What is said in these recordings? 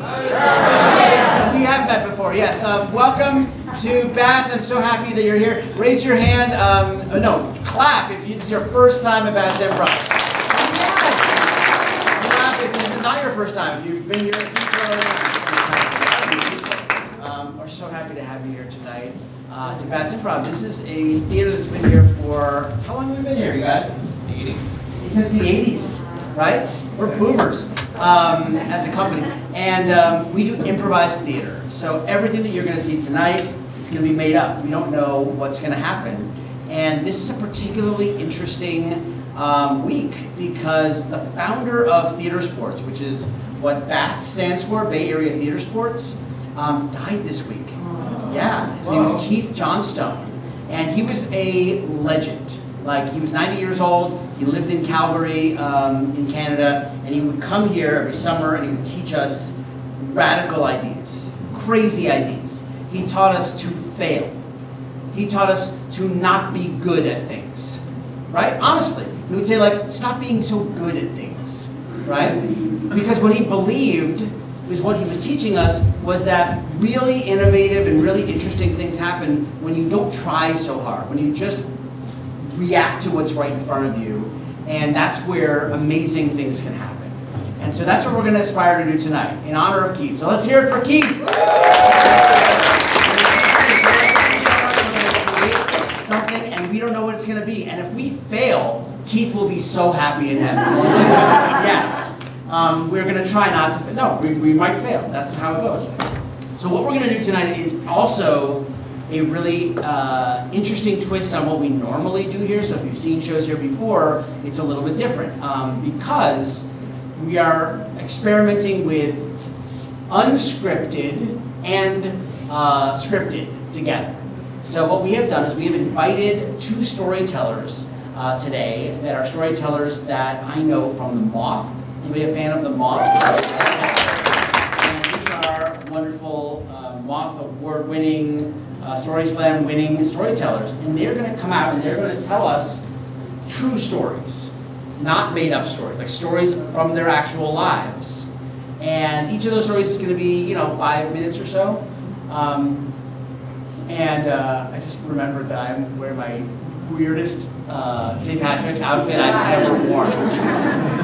So we have met before, yes. Welcome to Bats. I'm so happy that you're here. Raise your hand, no, clap if this is your first time at Bats Improv. Yes. Clap if this is not your first time. If you've been here before, we're so happy to have you here tonight. To Bats Improv. This is a theater that's been here for, how long have we been here, you guys? The 80s. Since the 80s, right? We're boomers as a company. And we do improvised theater. So everything that you're going to see tonight is going to be made up. We don't know what's going to happen. And this is a particularly interesting week because the founder of Theater Sports, which is what BATS stands for, Bay Area Theater Sports, died this week. Yeah, his name is Keith Johnstone. And he was a legend. Like, he was 90 years old, he lived in Calgary, in Canada, and he would come here every summer and he would teach us radical ideas, crazy ideas. He taught us to fail. He taught us to not be good at things, right? Honestly, he would say, like, stop being so good at things, right? Because what he believed was what he was teaching us was that really innovative and really interesting things happen when you don't try so hard, when you just react to what's right in front of you, and that's where amazing things can happen. And so that's what we're going to aspire to do tonight, in honor of Keith. So let's hear it for Keith! Something, and we don't know what it's going to be. And if we fail, Keith will be so happy in heaven. Yes. We're going to try not to fail. No, we might fail. That's how it goes. So what we're going to do tonight is also a really interesting twist on what we normally do here. So if you've seen shows here before, it's a little bit different because we are experimenting with unscripted and scripted together. So what we have done is we have invited two storytellers today that are storytellers that I know from The Moth. Anybody a fan of The Moth? And these are wonderful Moth award-winning, Story Slam winning storytellers. And they're going to come out and they're going to tell us true stories, not made-up stories, like stories from their actual lives. And each of those stories is going to be, 5 minutes or so. I just remembered that I'm wearing my weirdest St. Patrick's outfit I've ever worn.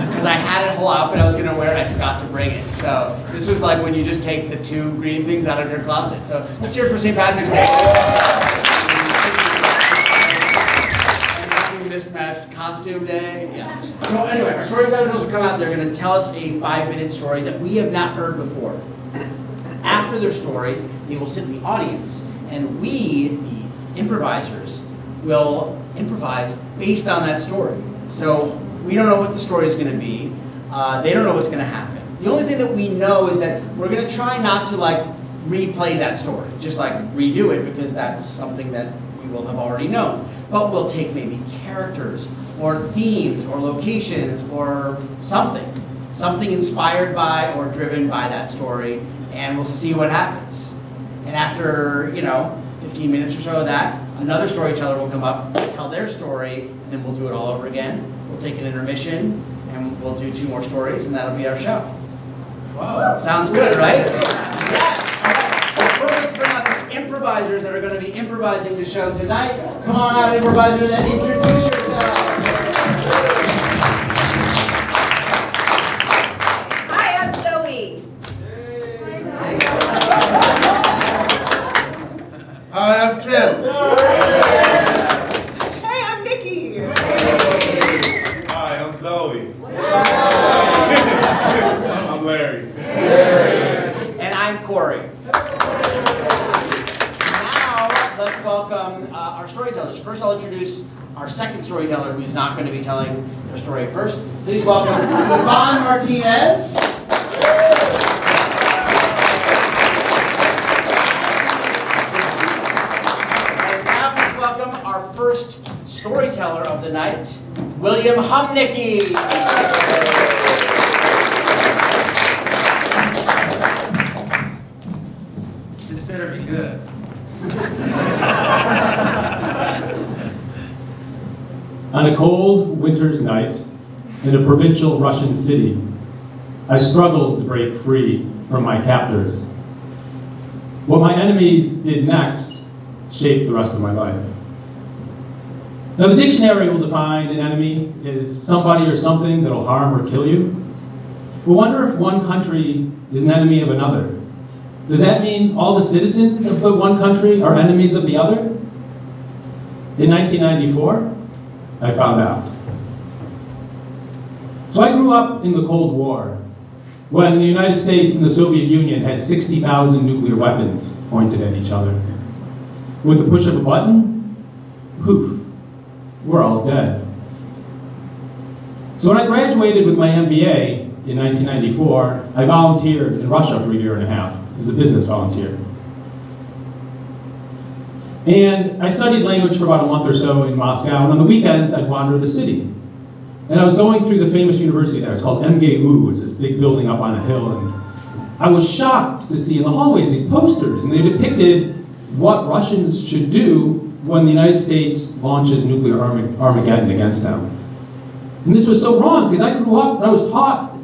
Because I had a whole outfit I was going to wear and I forgot to bring it. So this was like when you just take the two green things out of your closet. So let's hear it for St. Patrick's Day. And mismatched costume day. Yeah. So anyway, our storytellers will come out. They're going to tell us a 5-minute story that we have not heard before. After their story, they will sit in the audience. And we, the improvisers, will improvise based on that story. So we don't know what the story is going to be. They don't know what's going to happen. The only thing that we know is that we're going to try not to replay that story, just redo it because that's something that we will have already known. But we'll take maybe characters or themes or locations or something inspired by or driven by that story, and we'll see what happens. And after 15 minutes or so of that, another storyteller will come up, tell their story, and then we'll do it all over again. We'll take an intermission, and we'll do 2 more stories, and that'll be our show. Wow. Sounds good, right? Yes! All right. First, let's bring out the improvisers that are going to be improvising the show tonight. Come on out, improvisers, and introduce yourselves. Hi, I'm Zoe. Hi, I'm Tim. Hey, I'm Nikki. Hi, I'm Zoe. I'm Larry. And I'm Corey. Now, let's welcome our storytellers. First, I'll introduce our second storyteller who's not going to be telling their story first. Please welcome Yvonne Martinez. And now, please welcome our first storyteller of the night, William Humnicki. This better be good. On a cold winter's night in a provincial Russian city, I struggled to break free from my captors. What my enemies did next shaped the rest of my life. Now, the dictionary will define an enemy as somebody or something that'll harm or kill you. We wonder if one country is an enemy of another. Does that mean all the citizens of the one country are enemies of the other? In 1994, I found out. So I grew up in the Cold War, when the United States and the Soviet Union had 60,000 nuclear weapons pointed at each other. With the push of a button, poof, we're all dead. So when I graduated with my MBA in 1994, I volunteered in Russia for a year and a half as a business volunteer. And I studied language for about a month or so in Moscow, and on the weekends I'd wander the city. And I was going through the famous university there. It's called MGU. It's this big building up on a hill. And I was shocked to see in the hallways these posters, and they depicted what Russians should do when the United States launches nuclear Armageddon against them. And this was so wrong, because I grew up and I was taught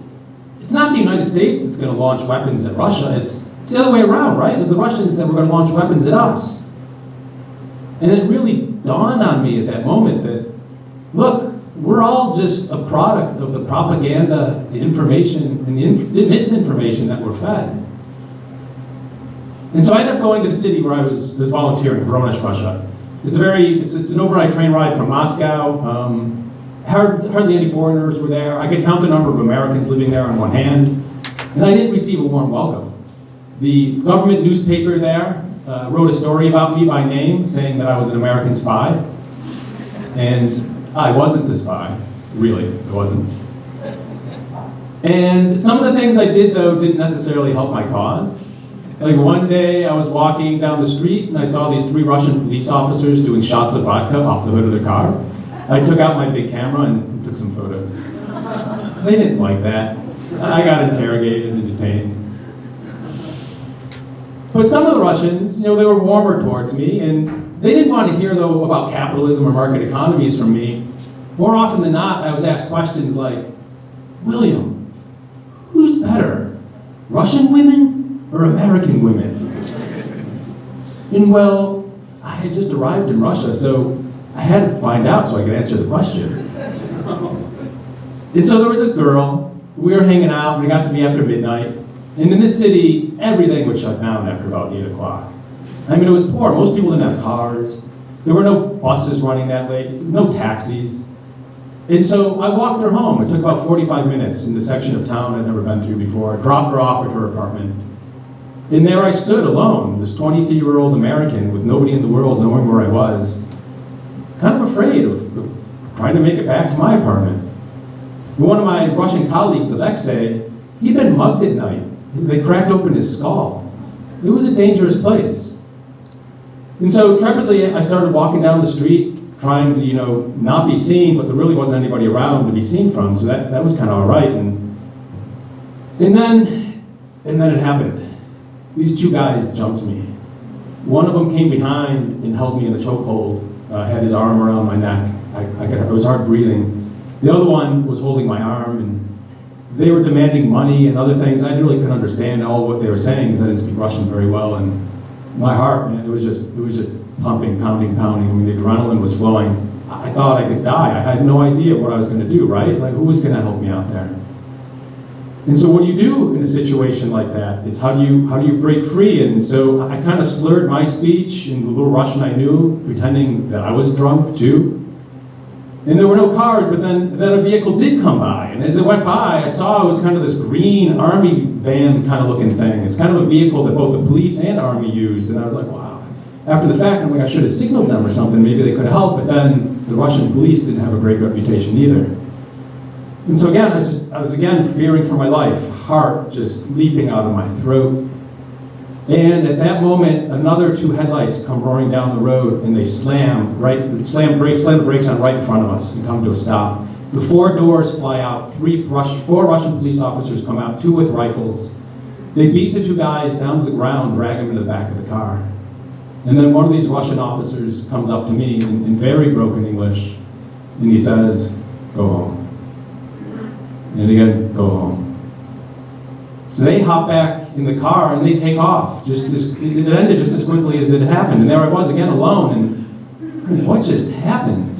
it's not the United States that's going to launch weapons at Russia. It's the other way around, right? It was the Russians that were going to launch weapons at us. And it really dawned on me at that moment that, look, we're all just a product of the propaganda, the information, and the misinformation that we're fed. And so I ended up going to the city where I was volunteering, Voronezh, Russia. It's an overnight train ride from Moscow. Hardly any foreigners were there. I could count the number of Americans living there on one hand. And I didn't receive a warm welcome. The government newspaper there wrote a story about me by name, saying that I was an American spy. And I wasn't a spy, really, I wasn't. And some of the things I did, though, didn't necessarily help my cause. Like one day I was walking down the street and I saw these 3 Russian police officers doing shots of vodka off the hood of their car. I took out my big camera and took some photos. They didn't like that. I got interrogated and detained. But some of the Russians, they were warmer towards me, and they didn't want to hear, though, about capitalism or market economies from me. More often than not, I was asked questions like, William, who's better, Russian women or American women? And well, I had just arrived in Russia, so I had to find out so I could answer the question. And so there was this girl, we were hanging out, and it got to be after midnight, and in this city, everything would shut down after about 8 o'clock. I mean, it was poor. Most people didn't have cars. There were no buses running that late, no taxis. And so I walked her home. It took about 45 minutes in the section of town I'd never been through before. I dropped her off at her apartment. And there I stood alone, this 23-year-old American with nobody in the world knowing where I was, kind of afraid of trying to make it back to my apartment. One of my Russian colleagues, Alexei, he'd been mugged at night. They cracked open his skull. It was a dangerous place. And so trepidly, I started walking down the street, trying to, not be seen, but there really wasn't anybody around to be seen from, so that was kind of all right. And then it happened. These 2 guys jumped me. One of them came behind and held me in a chokehold, had his arm around my neck. It was hard breathing. The other one was holding my arm, and they were demanding money and other things. I really couldn't understand all what they were saying because I didn't speak Russian very well. And my heart, man, it was just pumping, pounding. I mean, the adrenaline was flowing. I thought I could die. I had no idea what I was going to do, right? Like, who was going to help me out there? And so what do you do in a situation like that? It's how do you break free? And so I kind of slurred my speech in the little Russian I knew, pretending that I was drunk too. And there were no cars, but then a vehicle did come by. And as it went by, I saw it was kind of this green army van kind of looking thing. It's kind of a vehicle that both the police and army used. And I was like, wow. After the fact, I'm like, I should have signaled them or something. Maybe they could have helped. But then the Russian police didn't have a great reputation either. And so again, I was again fearing for my life, heart just leaping out of my throat. And at that moment, another 2 headlights come roaring down the road, and they slam the brakes on right in front of us and come to a stop. The 4 doors fly out. 4 Russian police officers come out, 2 with rifles. They beat the 2 guys down to the ground, drag them into the back of the car. And then one of these Russian officers comes up to me in very broken English, and he says, "Go home." And again, "Go home." So they hop back in the car and they take off. It ended just as quickly as it happened. And there I was again alone. And I mean, what just happened?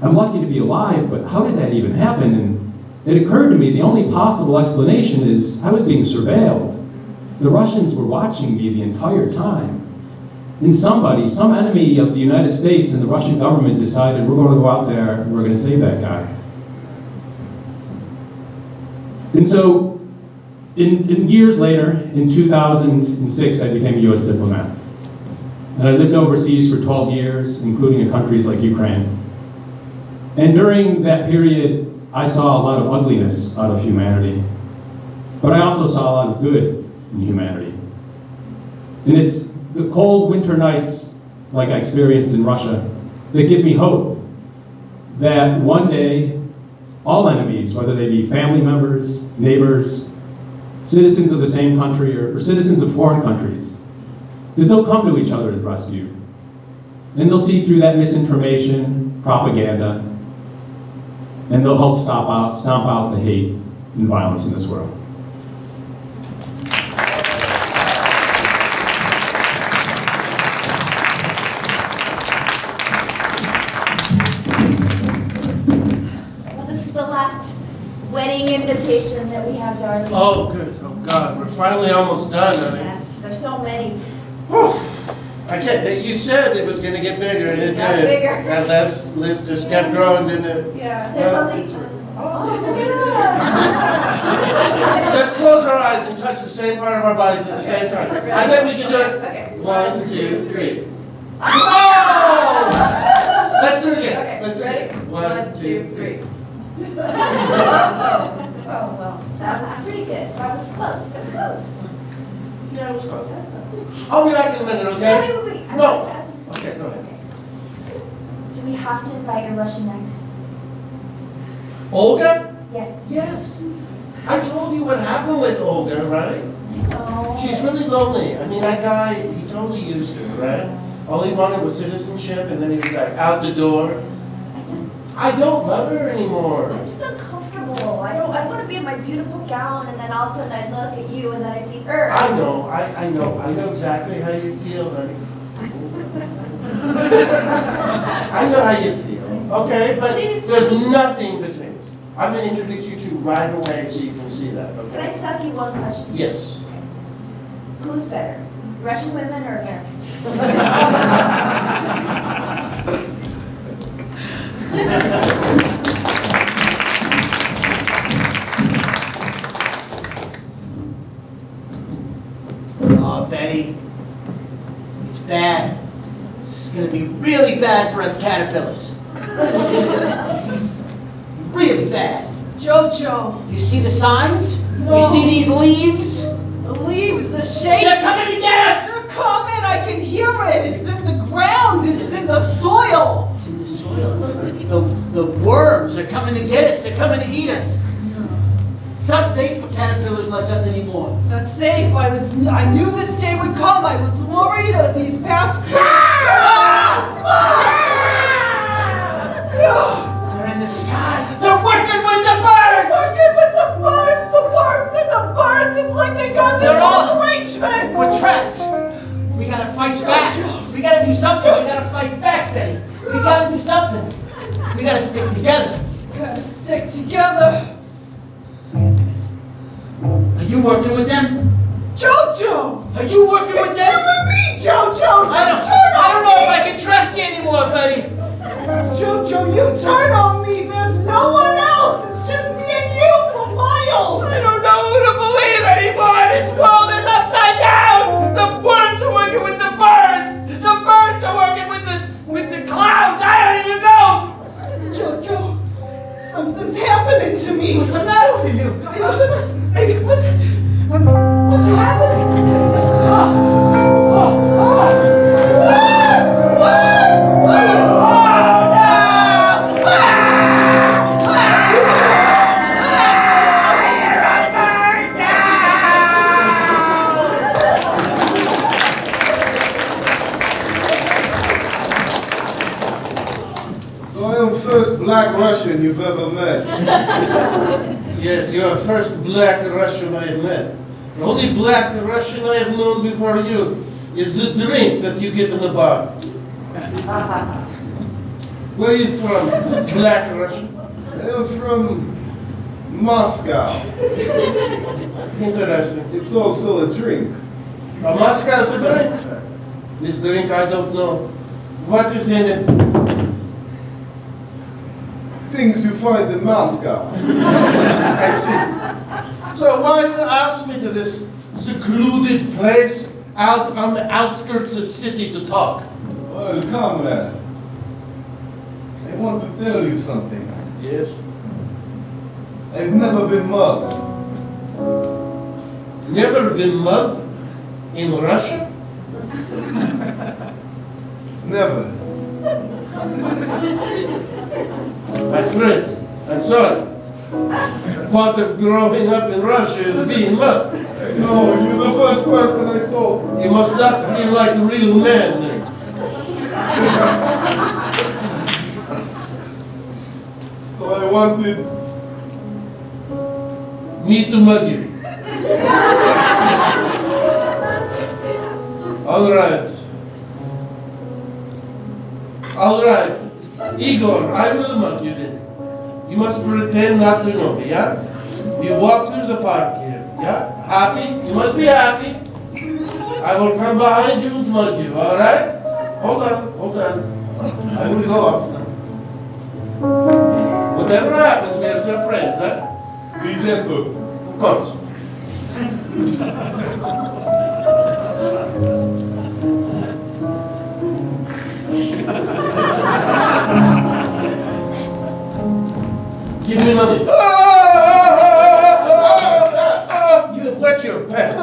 I'm lucky to be alive, but how did that even happen? And it occurred to me the only possible explanation is I was being surveilled. The Russians were watching me the entire time. And somebody, some enemy of the United States and the Russian government decided we're going to go out there and we're going to save that guy. And so, in years later, in 2006, I became a U.S. diplomat. And I lived overseas for 12 years, including in countries like Ukraine. And during that period, I saw a lot of ugliness out of humanity. But I also saw a lot of good in humanity. And it's the cold winter nights, like I experienced in Russia, that give me hope that one day, all enemies, whether they be family members, neighbors, citizens of the same country, or citizens of foreign countries, that they'll come to each other's rescue. And they'll see through that misinformation, propaganda, and they'll help stomp out the hate and violence in this world. Well, this is the last wedding invitation that we have, darling. Oh, good. Oh, God. We're finally almost done, honey. Yes, there's so many. Whew. I can't. You said it was going to get bigger, and it Got did. bigger. That list just kept growing, didn't it? Yeah, there's only. Oh, look at us. Let's close our eyes and touch the same part of our bodies at the same time. I bet we can do it. Okay. 1, 2, 3. Oh! Let's do it again. Okay, Let's do ready? it. 1, 2, 3. Oh, well, that was pretty good. That was close. That was close. Yeah, it was close. That's close. I'll be back in a minute, okay? Wait. I No. have to ask you something. Okay, go ahead. Do we have to invite a Russian next? Olga? Yes. Yes. I told you what happened with Olga, right? Oh. She's really lonely. I mean, that guy, he totally used her, right? All he wanted was citizenship, and then he was like out the door. I don't love her anymore. I'm just uncomfortable. I want to be in my beautiful gown, and then all of a sudden I look at you, and then I see her. I know exactly how you feel, honey. I know how you feel, okay? But Please. there's nothing between us. I'm going to introduce you to right away so you can see that, Can I okay? just ask you one question? Yes. Who's better, Russian women or American? Oh, Betty, it's bad. This is gonna be really bad for us caterpillars. Really bad. Jojo, You see the signs? No. You see these leaves? the leaves are shaking. They're coming to get us! They're coming. I can hear it. It's in the ground. It's in the soil. It's in the soil. The worms are coming to get us. They're coming to eat us. It's not safe for caterpillars like us anymore. It's not safe. I knew this day would come. I was worried of these past. They're in the sky. They're working with the birds! Working with the birds, the worms and the birds. It's like they got this They're all- arrangement. We're trapped. We gotta fight back. We gotta do something. We gotta fight back, Betty. We gotta do something. We gotta stick together. Gotta stick together. Wait a minute. Are you working with them? Jojo! Are you working with It's them? you and me, Jojo! I don't know if I can trust you anymore, Betty. Jojo, you turn on me. There's no one else. It's just me and you for miles. I don't know who to believe anymore. This world is upside down. The worms are working with the birds. The birds are working with the clouds. I don't even know. Jojo, something's happening to me. What's the matter with you? What's happening? So I am first black Russian you've ever met. Yes, you're the first black Russian I have met. The only black Russian I have known before you is the drink that you get in the bar. Where are you from, black Russian? I am from Moscow. Interesting. It's also a drink. Moscow is a drink. This drink I don't know. What is in it? Things you find in Moscow. I see. So why you ask me to this secluded place out on the outskirts of city to talk? Well, comrade, I want to tell you something. Yes. I've never been mugged. Never been mugged in Russia? Never. My friend, I'm sorry. Part of growing up in Russia is being mugged. No, you're the first person I told. You must not feel like a real man then. So I wanted Me to mug you. All right. All right. Igor, I will mug you then. You must pretend not to know me, yeah? We walk through the park here, yeah? Happy? You must be happy. I will come behind you and mug you, all right? Hold on, hold on. I will go off now. Whatever happens, we are still friends, huh? be gentle. Of course. Give me money. You have wet your pants.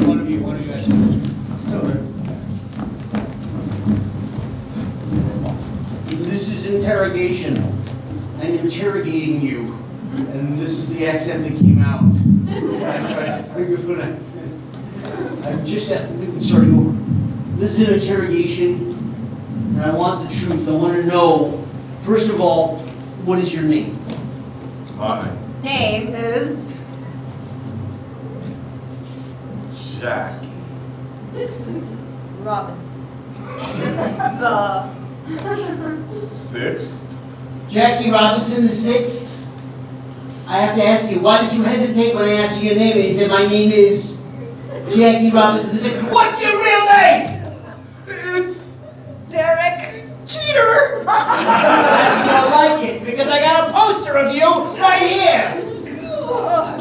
One of you guys. This is interrogation. I'm interrogating you. And this is the accent that came out. I tried to figure for an accent. I'm just sorry. This is an interrogation, and I want the truth. I want to know, first of all, what is your name? My Name is Jackie. Robbins. The Sixth. Jackie Robinson the Sixth. I have to ask you, why did you hesitate when I asked you your name? And he said, my name is Jackie Robinson the Sixth. What's your real name? It's Derek Jeter. That's more like it, because I got a poster of you right here.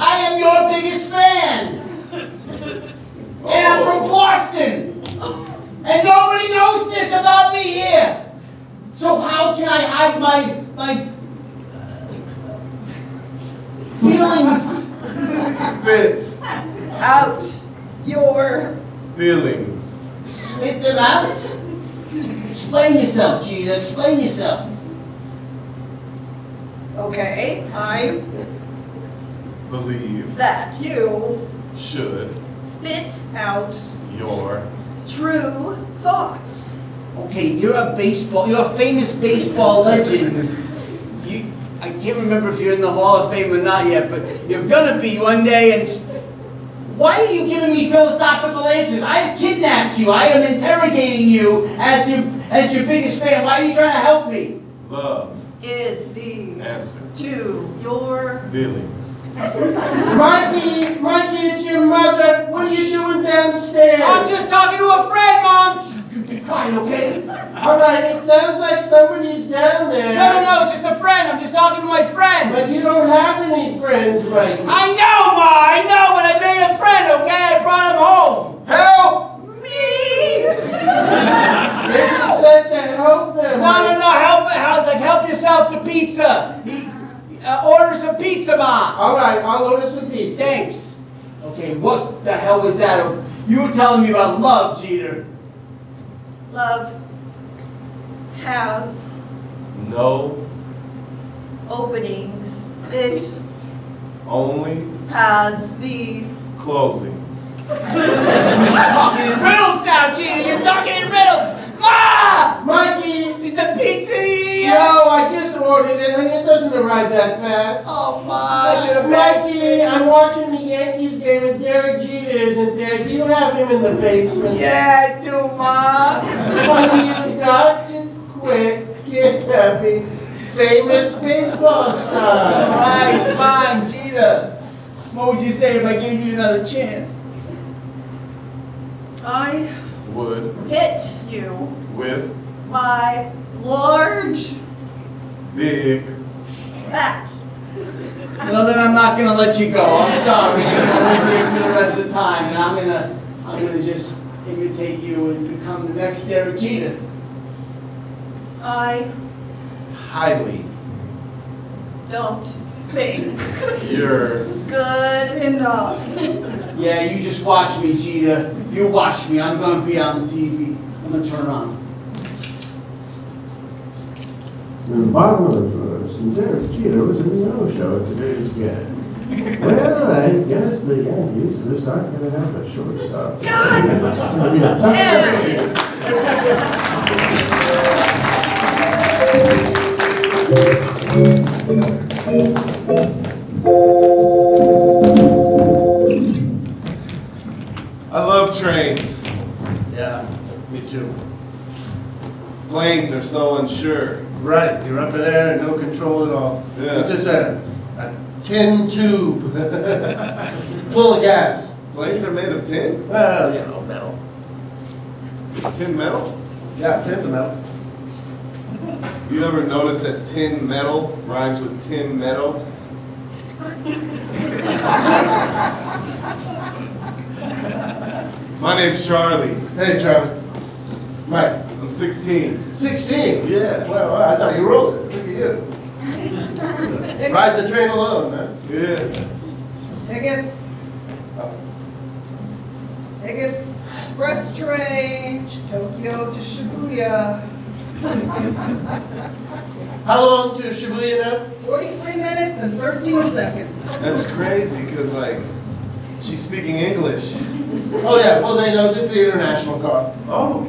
I am your biggest fan. And I'm from Boston. And nobody knows this about me here. So how can I hide my feelings? spit Out your feelings. Spit them out? Explain yourself, Gina. Explain yourself. okay. I Believe that you should spit out your true thoughts. Okay, you're a famous baseball legend. I can't remember if you're in the Hall of Fame or not yet, but you're gonna be one day. And why are you giving me philosophical answers? I have kidnapped you. I am interrogating you as your biggest fan. Why are you trying to help me? love Is the answer to your feelings. Mikey, it's your mother. What are you doing downstairs? I'm just talking to a friend, Mom. You be quiet, okay? All right, it sounds like somebody's down there. No, it's just a friend. I'm just talking to my friend. But you don't have any friends, Mikey. I know, Ma. I know, but I made a friend, okay? I brought him home. Help me. They said to help them. Help yourself to pizza. Order some pizza, Ma. All right, I'll order some pizza. Thanks. Okay, what the hell was that? You were telling me about love, Jeter. Love has No, openings. It only has the closings. You're talking in riddles now, Jeter. You're talking in riddles. Ma! Mikey! Is the pizza here? No, I just boarded it, honey. It doesn't arrive that fast. Oh, Ma. Mikey, I'm watching the Yankees game and Derek Jeter isn't there. Do you have him in the basement? Yeah, I do, Ma. Honey, you got to quit. Get happy. Famous baseball star. All right, fine, Jeter. What would you say if I gave you another chance? I Would hit you with my large big. bat. Well, then I'm not gonna let you go. I'm sorry. You're gonna live here for the rest of the time, and I'm gonna just imitate you and become the next Derek Jeter. I Highly. don't think You're good enough. Yeah, you just watch me, Jeter. You watch me. I'm gonna be on the TV. I'm gonna turn on. The bottom of some Derek Jeter was in the no-show at today's game. Well, I guess the Yankees just aren't going to have a shortstop. It's going to be a tough game. I love trains. Yeah, me too. Planes are so unsure. Right, you're up there and no control at all. Yeah. It's just a tin tube full of gas. Planes are made of tin? Well, you know, metal. It's tin metal? Yeah, tins of metal. You ever notice that tin metal rhymes with tin meadows? My name's Charlie. Hey, Charlie. Mike. I'm 16. 16? Yeah. Well, I thought you were older. Look at you. Ride the train alone, huh? Yeah. Tickets. Oh. Tickets. Express train, Tokyo to Shibuya. How long to Shibuya now? 43 minutes and 13 seconds. That's crazy, because, like, she's speaking English. Oh, yeah. Well, they know this is the international car. Oh.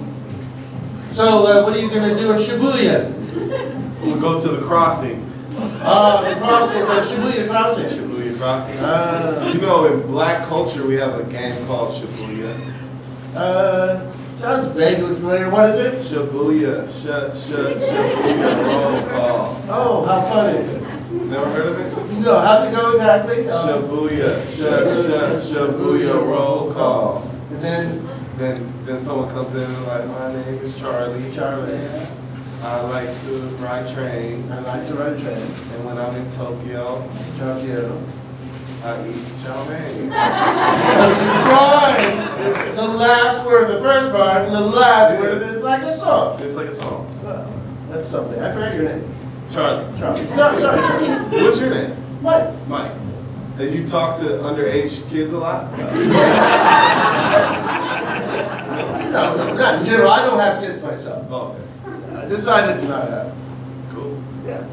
So, what are you going to do in Shibuya? We'll go to the crossing. The crossing, the Shibuya crossing. Shibuya crossing. Ah. You know, in black culture, we have a game called Shibuya. Sounds vaguely familiar. What is it? Shibuya. Shibuya roll call. Oh, how funny. Never heard of it? No, how's it go exactly? Shibuya. Shibuya roll call. And then Then someone comes in and like, my name is Charlie. Charlie. I like to ride trains. I like to ride a train. And when I'm in Tokyo, Tokyo. I eat chow mein. Right. The last word, the first part, and the last word is like a song. It's like a song. Oh, that's something. I forgot your name. Charlie. Charlie. Sorry, Charlie. What's your name? Mike. Mike. And you talk to underage kids a lot? No, not in general. I don't have kids myself. Oh, I decided to not have. cool. Yeah.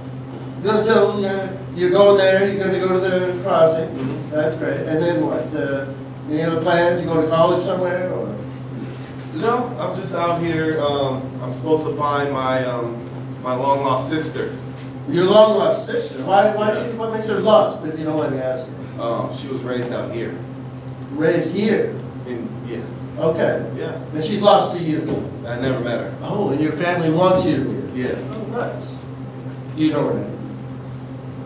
So you're going there, you're going to go to the crossing. Mhm. That's great. And then what? Any other plans? You going to college somewhere? Or? No, I'm just out here. I'm supposed to find my my long lost sister. Your long lost sister. What makes her lost, if you don't mind me asking? She was raised out here. Raised here. Yeah. Okay. Yeah. And she's lost to you. I never met her. Oh, and your family wants you to be here. Yeah. Oh, nice. You know her name.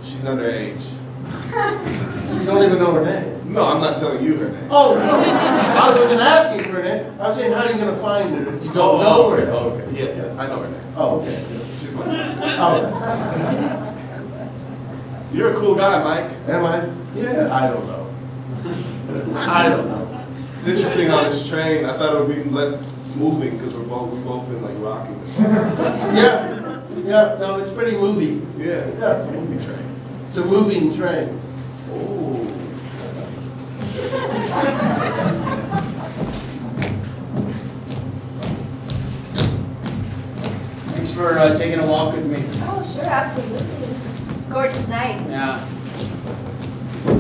She's underage. So you don't even know her name. No, I'm not telling you her name. Oh, no. I wasn't asking for her name. I was saying, how are you going to find her if you don't know her? Oh, okay. Yeah, I know her name. Oh, okay. She's my sister. Oh. You're a cool guy, Mike. Am I? Yeah. I don't know. I don't know. It's interesting on this train. I thought it would be less moving because we've both been like rocking this. Yeah. Yeah, no, it's pretty movie. Yeah, Yeah. it's a movie train. It's a moving train. Oh. Thanks for taking a walk with me. Oh, sure, absolutely. It's a gorgeous night. Yeah.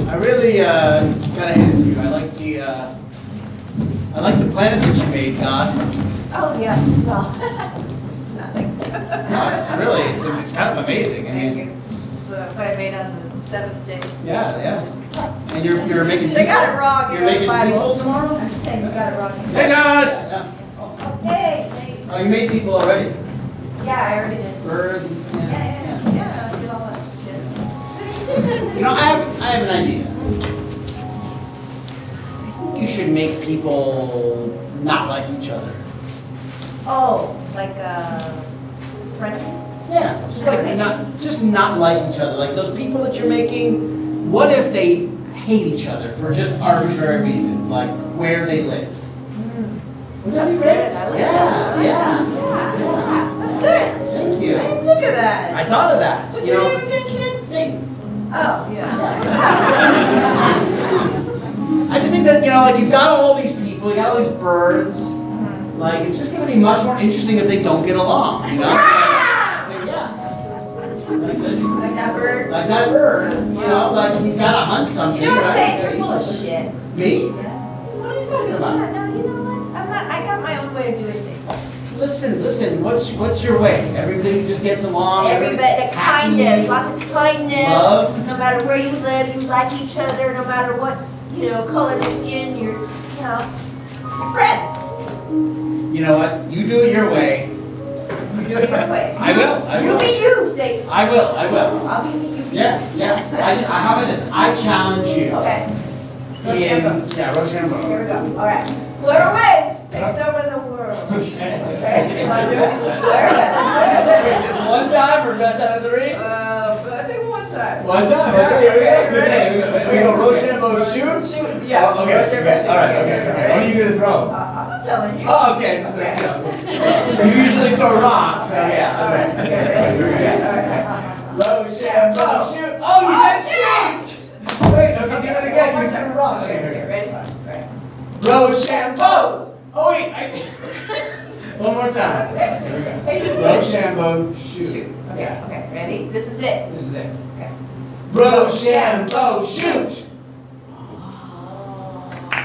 I really gotta hand it to you. I like the planet that you made, God. Oh, yes, well, it's nothing. No, it's kind of amazing. I Thank mean, you. It's what I made on the 7th day. yeah. And you're making. They got it wrong, you You're know, the making Bible. people tomorrow? I'm just saying you got it wrong. Hang on! Yeah. Hey, Oh, you made people already? yeah, I already did. Birds? Yeah, I did all that shit. You know, I have an idea. I think you should make people not like each other. Oh, like, frenemies? Yeah, just not like each other. Like those people that you're making, what if they hate each other for just arbitrary reasons, like where they live? Would that That's be good. great? I like Yeah, that. yeah. That's good. Thank I you. didn't look at that. I thought of that. What's you your know. name again, kid? Satan. Oh, yeah. I just think that, like you've got all these people, you got all these birds. Like, it's just gonna be much more interesting if they don't get along, you know? Yeah. Like this. Like that bird? Like that bird, like he's gotta hunt something, You know what I'm right? saying? You're full of shit. Me? Yeah. What are you talking Yeah, about? no, you know what? I got my own way of doing things. Listen, what's your way? Everybody just gets along, everybody's Everybody, happy. kindness, lots of kindness. Love. No matter where you live, you like each other. No matter what, color of your skin, you're friends. You know what? You do it your way. You do it your way. I will. You be you, say. I will. I'll be me, you be you. Yeah. How about this? I challenge you. Okay. Rochambeau. Here we go. All right. Whoever wins takes over the world. Okay. Okay. Come on, do it. Just one time or best out of 3? I think one time. One time. Yeah, Okay, here we go. okay, We go Rochambeau shoot. Yeah. Oh, okay. All right. Okay. What are you gonna throw? I'm not telling you. Oh, okay. Just you usually throw rocks. So yeah. All right. Okay. Ready? All right. Rochambeau shoot. Oh, you said shoot. Wait. Okay. Do it again. You threw a rock. Okay. Ready? Ready. Rochambeau. Oh wait. One more time. Here we go. Rochambeau shoot. Okay. Okay. Ready? This is it. This is it. Okay. Rochambeau shoot.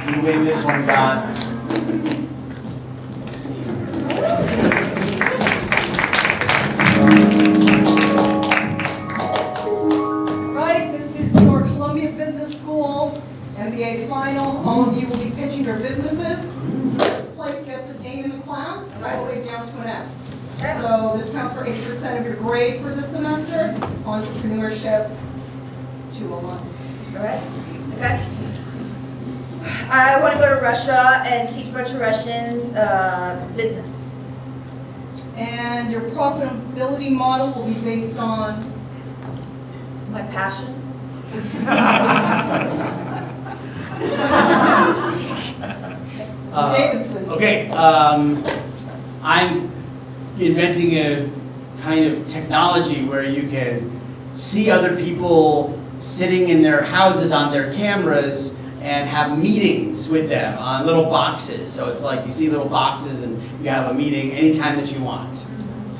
You win this one, God. Right, this is your Columbia Business School MBA final. All of you will be pitching your businesses. First place gets an A in the class, all the way down to an F. So this counts for 80% of your grade for this semester. Entrepreneurship 201. All right. Okay. I want to go to Russia and teach a bunch of Russians business. And your profitability model will be based on My passion. Mr. Davidson. Okay, I'm inventing a kind of technology where you can see other people sitting in their houses on their cameras and have meetings with them on little boxes. So it's like you see little boxes and you have a meeting anytime that you want.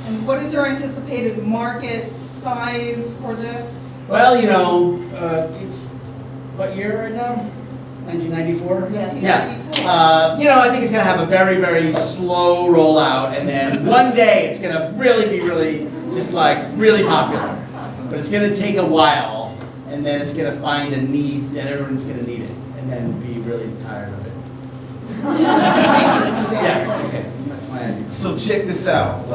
And what is your anticipated market size for this? Well, it's what year right now? 1994? Yes. Yeah. I think it's going to have a very, very slow rollout, and then one day it's going to really be really popular. But it's going to take a while, and then it's going to find a need, and everyone's going to need it, and then be really tired of it. Yeah. Okay. That's my idea. So check this out,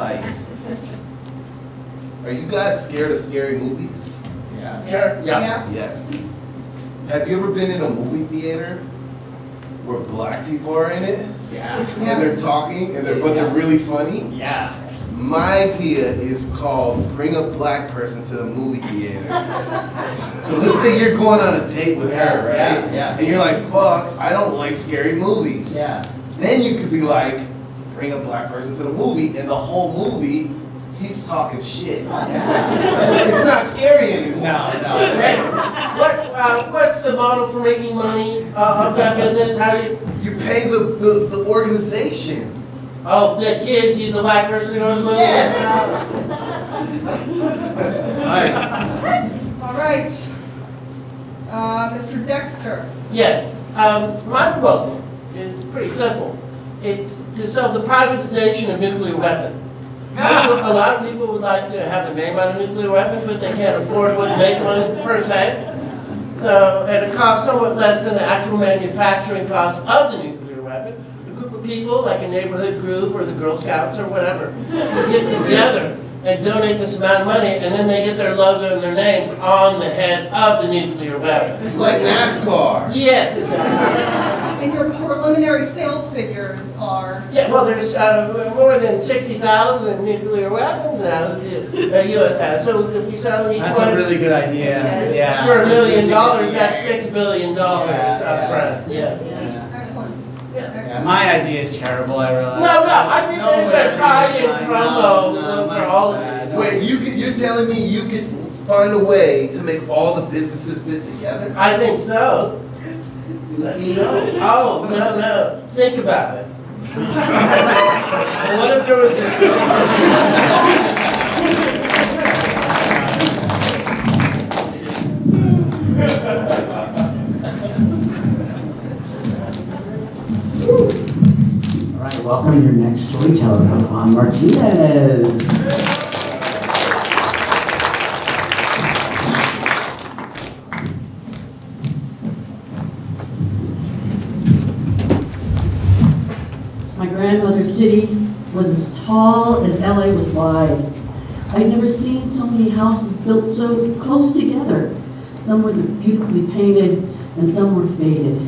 are you guys scared of scary movies? Yeah. Sure. Yeah. Yes? Yes. Have you ever been in a movie theater where black people are in it? Yeah. And they're talking, but they're really funny? Yeah. My idea is called Bring a Black Person to the Movie Theater. So let's say you're going on a date with her, right? Yeah. And you're like, fuck, I don't like scary movies. Yeah. Then you could be like, bring a black person to the movie, and the whole movie, he's talking shit. It's not scary anymore. No. Hey, what's the model for making money of that business? How do You pay the organization. that gives you the black person who's money? Yes. All right. Mr. Dexter. Yes. My proposal is pretty simple. It's to solve the privatization of nuclear weapons. A lot of people would like to have the name on a nuclear weapon, but they can't afford what make one per se. So, and it costs somewhat less than the actual manufacturing cost of the nuclear weapon. A group of people, like a neighborhood group or the Girl Scouts or whatever, will get together and donate this amount of money, and then they get their logo and their names on the head of the nuclear weapon. It's like NASCAR. Yes, exactly. And your preliminary sales figures are, Yeah, well, there's more than 60,000 nuclear weapons now that the U.S. has. So if we sell each That's one a really good idea, yeah. for $1 million, that's $6 billion up front. Yeah. excellent. Yeah. Yeah, my idea is terrible, I realize. No, I think there's whatever a tie-in you decide. promo No, for mine's all of bad. it. Wait, you're telling me you could find a way to make all the businesses fit together? I think so. Let me know. Oh, no. Think about it. Well, what if there was All right, welcome your next storyteller, Juan Martinez. My grandmother's city was as tall as LA was wide. I'd never seen so many houses built so close together. Some were beautifully painted and some were faded,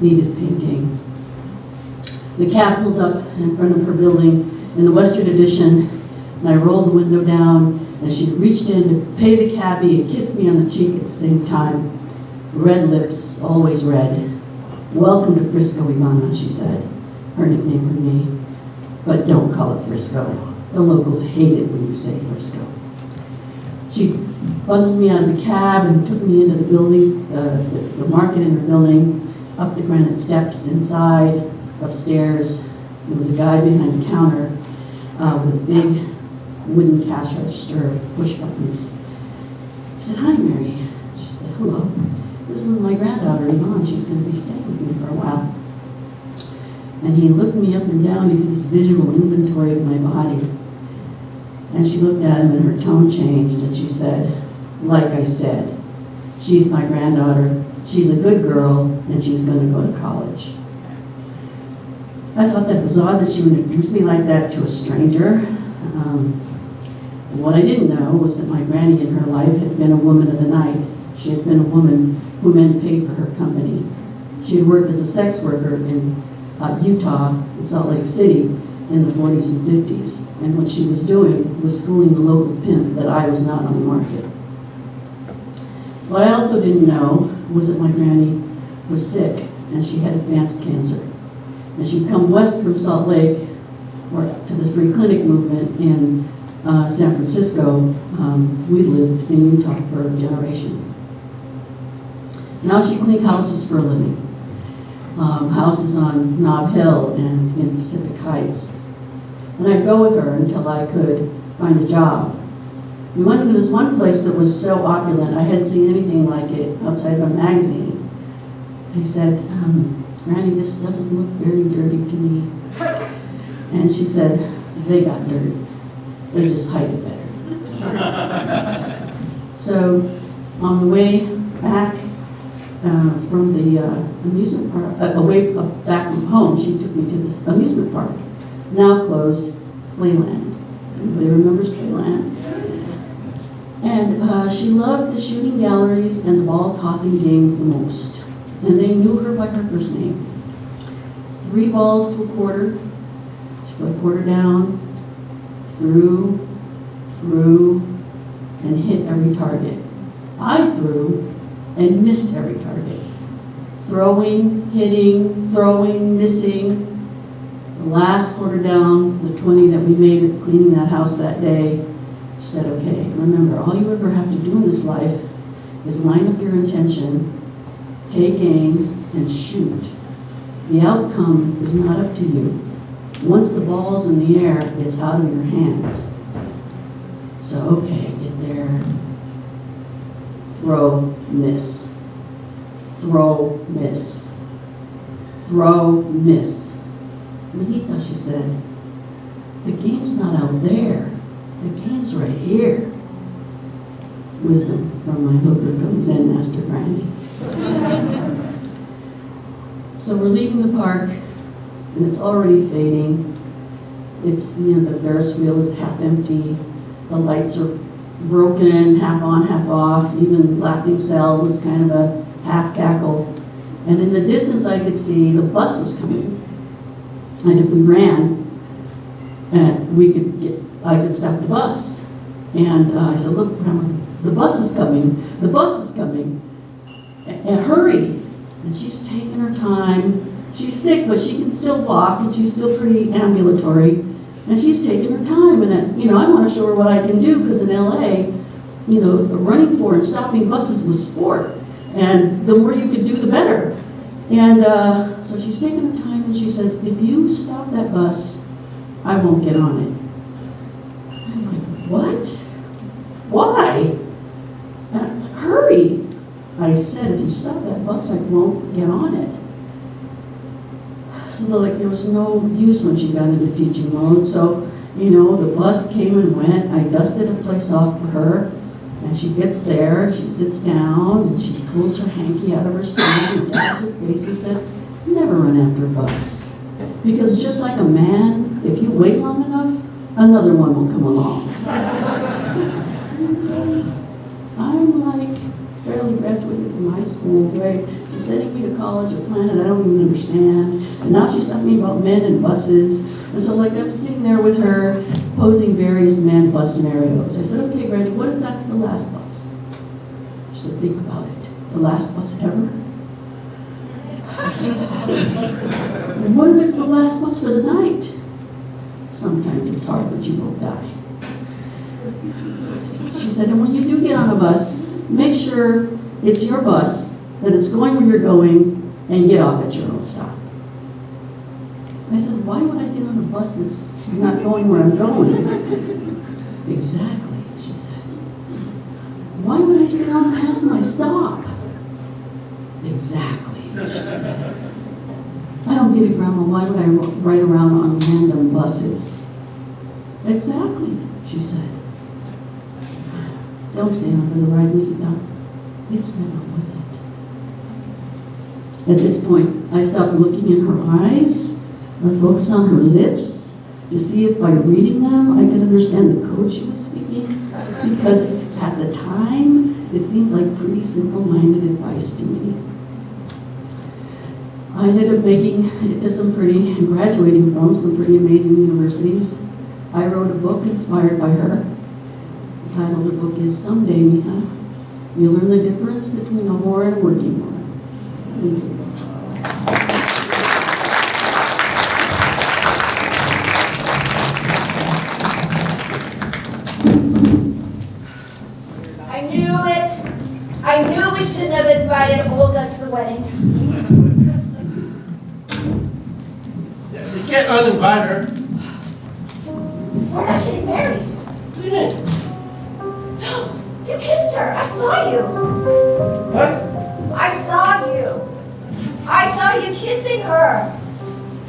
needed painting. The cab pulled up in front of her building in the Western Addition, and I rolled the window down as she reached in to pay the cabbie and kissed me on the cheek at the same time. Red lips, always red. "Welcome to Frisco, Ivana," she said, her nickname for me. "But don't call it Frisco. The locals hate it when you say Frisco." She bundled me out of the cab and took me into the building, the market in her building, up the granite steps, inside, upstairs. There was a guy behind the counter with a big wooden cash register with push buttons. He said, "Hi, Mary." She said, "Hello. This is my granddaughter, Yvonne. She's going to be staying with me for a while." And he looked me up and down into this visual inventory of my body. And she looked at him and her tone changed and she said, "Like I said, she's my granddaughter. She's a good girl and she's going to go to college." I thought that was odd that she would introduce me like that to a stranger. What I didn't know was that my granny in her life had been a woman of the night. She had been a woman who men paid for her company. She had worked as a sex worker in Utah, in Salt Lake City, in the 40s and 50s. And what she was doing was schooling the local pimp that I was not on the market. What I also didn't know was that my granny was sick and she had advanced cancer. And she'd come west from Salt Lake or to the free clinic movement in San Francisco. We'd lived in Utah for generations. Now she cleaned houses for a living. Houses on Nob Hill and in Pacific Heights. And I'd go with her until I could find a job. We went into this one place that was so opulent, I hadn't seen anything like it outside of a magazine. I said, "Granny, this doesn't look very dirty to me." And she said, "They got dirty. They just hide it better." So on the way back from the amusement park, back from home, she took me to this amusement park, now closed, Playland. Anybody remembers Playland? And she loved the shooting galleries and the ball-tossing games the most. And they knew her by her first name. 3 balls to a quarter. She put a quarter down, threw, and hit every target. I threw and missed every target. Throwing, hitting, throwing, missing. The last quarter down, the 20 that we made cleaning that house that day, she said, "Okay, remember, all you ever have to do in this life is line up your intention, take aim, and shoot. The outcome is not up to you. Once the ball's in the air, it's out of your hands. So, okay, get there. Throw, miss. Throw, miss. Throw, miss. Mijita," she said, The game's not out there. The game's right here. Wisdom from my hooker comes in, Master Granny. So we're leaving the park, and it's already fading. It's, the Ferris wheel is half empty. The lights are broken, half on, half off. Even Laughing Cell was kind of a half cackle. And in the distance I could see the bus was coming. And if we ran, I could stop the bus. And I said, look, Grandma, the bus is coming. The bus is coming. And hurry. And she's taking her time. She's sick, but she can still walk, and she's still pretty ambulatory. And she's taking her time. And, I want to show her what I can do, because in LA, running for and stopping buses was sport. And the more you could do, the better. And so she's taking her time, and she says, if you stop that bus, I won't get on it. I'm like, what? Why? Hurry. I said, if you stop that bus, I won't get on it. So there was no use when she got into teaching mode. So, the bus came and went. I dusted the place off for her. And she gets there, and she sits down, and she pulls her hanky out of her sleeve and dabs her face and said, never run after a bus. Because just like a man, if you wait long enough, another one will come along. I'm barely graduated from high school, right? She's sending me to college, a planet I don't even understand. And now she's talking me about men and buses. And so I'm sitting there with her, posing various man-bus scenarios. I said, okay, Granny, what if that's the last bus? She said, think about it. The last bus ever? And what if it's the last bus for the night? Sometimes it's hard, but you won't die. She said, and when you do get on a bus, make sure it's your bus, that it's going where you're going, and get off at your own stop. I said, why would I get on a bus that's not going where I'm going? Exactly, she said. Why would I stay on past my stop? Exactly, she said. I don't get it, Grandma. Why would I ride around on random buses? Exactly, she said. Don't stay on for the ride with you, Doc. It's never worth it. At this point, I stopped looking in her eyes. I focused on her lips to see if by reading them I could understand the code she was speaking, because at the time it seemed like pretty simple-minded advice to me. I ended up making it to graduating from some pretty amazing universities. I wrote a book inspired by her. The title of the book is Someday, Mija, You'll Learn the Difference Between a Whore and a Working Woman. Thank you. I knew we shouldn't have invited Olga to the wedding. You can't uninvite her. We're not getting married. What do you mean? No, you kissed her. I saw you. What? I saw you. I saw you kissing her.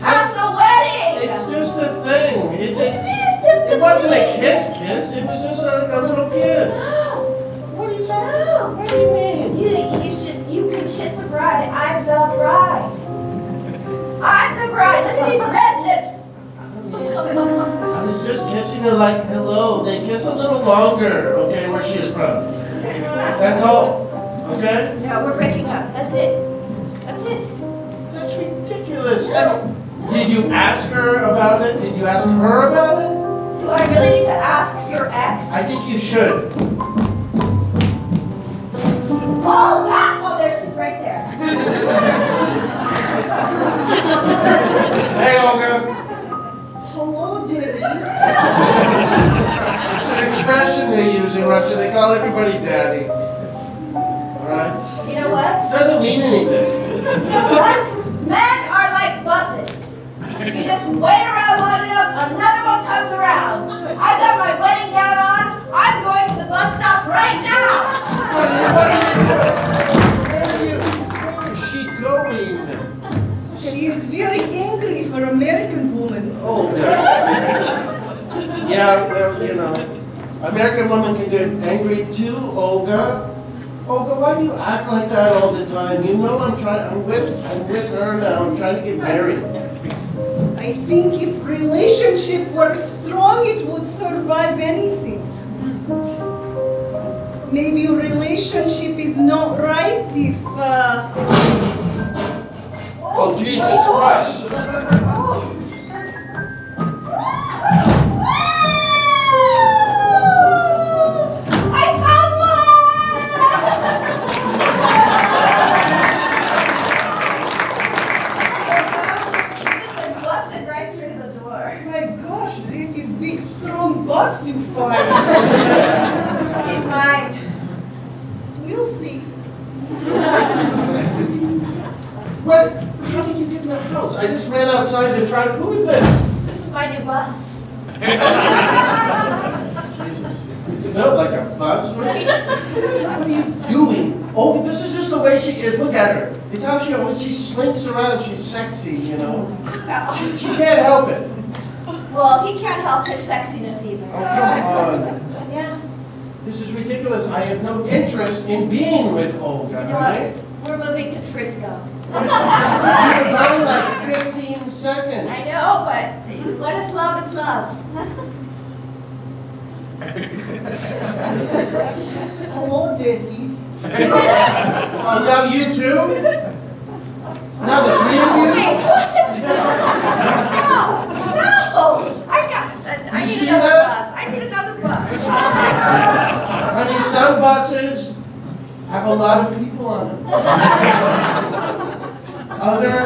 At the wedding. It's just a thing. What do you mean it's just a It wasn't a thing? kiss. It was just a little kiss. No. What are you talking No. What do you mean? You can kiss the bride. I'm the bride. I'm the bride. Look at these red lips. I was just kissing her like hello. They kiss a little longer, okay, where she is from. That's all. Okay? No, we're breaking up. That's it. That's it. That's ridiculous. Did you ask her about it? Did you ask her about it? Do I really need to ask your ex? I think you should. Oh, that! Oh, there she's right there. Hey, Olga. Hello, Daddy. It's an expression they use in Russia. They call everybody daddy. Alright? You know what? It doesn't mean anything. You know what? Men are like buses. You just wait around long enough, another one comes around. I got my wedding gown on. I'm going to the bus stop right now. What are you? Where is she going? She is very angry for American woman. Oh, know. American woman can get angry too, Olga. Olga, why do you act like that all the time? You know I'm with her now, I'm trying to get married. I think if relationship were strong, it would survive anything. Maybe relationship is not right if, Oh, Jesus Christ. I found one! Just busted right through the door. my gosh, it is big strong bus you find. She's mine. We'll see. What? How did you get in the house? I just ran outside to try to, who is this? This is my new bus. Jesus, you built like a bus, right? What are you doing? Oh, this is just the way she is. Look at her. It's how she always, she slinks around. She's sexy, you know. She can't help it. Well, he can't help his sexiness either. Oh, come on. Yeah. This is ridiculous. I have no interest in being with Olga, You know right? what? We're moving to Frisco. You're gone like 15 seconds. I know, but what is love? It's love. Hello, Daddy. Oh, now you too? Now the three of you? Wait, what? No! I You need see another that? bus. I need another bus. Honey, some buses have a lot of people on them. Other,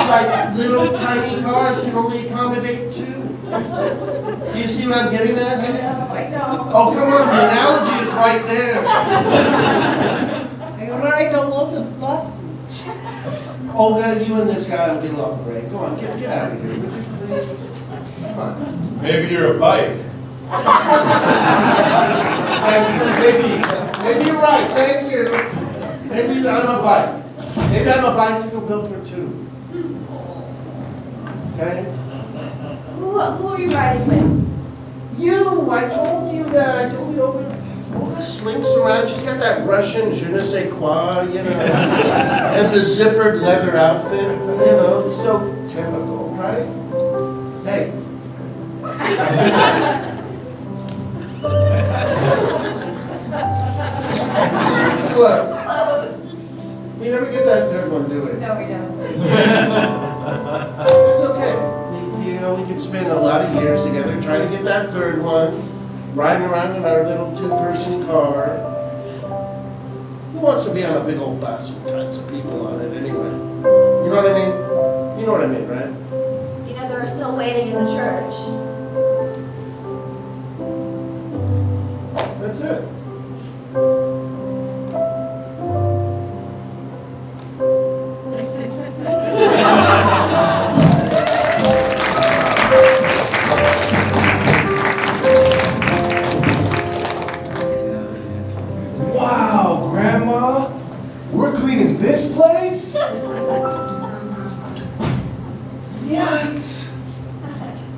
like, little tiny cars can only accommodate two. Do you see what I'm getting at? I know. Oh, come on, the analogy is right there. I ride a lot of buses. Olga, you and this guy will get along great. Go on, get out of here, would you please? Come on. Maybe you're a bike. Maybe you're right, thank you. Maybe I'm a bike. Maybe I'm a bicycle built for two. Okay? Who are you riding with? You, I told you that. I told you Olga slinks around. She's got that Russian je ne sais quoi, you know, and the zippered leather outfit, you know, it's so typical, right? Hey. Close. Close. We never get that third one, do we? No, we don't. It's okay. You know, we could spend a lot of years together trying to get that third one, riding around in our little two-person car. Who wants to be on a big old bus with tons of people on it anyway? You know what I mean? You know what I mean, right? You know, they're still waiting in the church. That's it. Wow, Grandma, we're cleaning this place? What?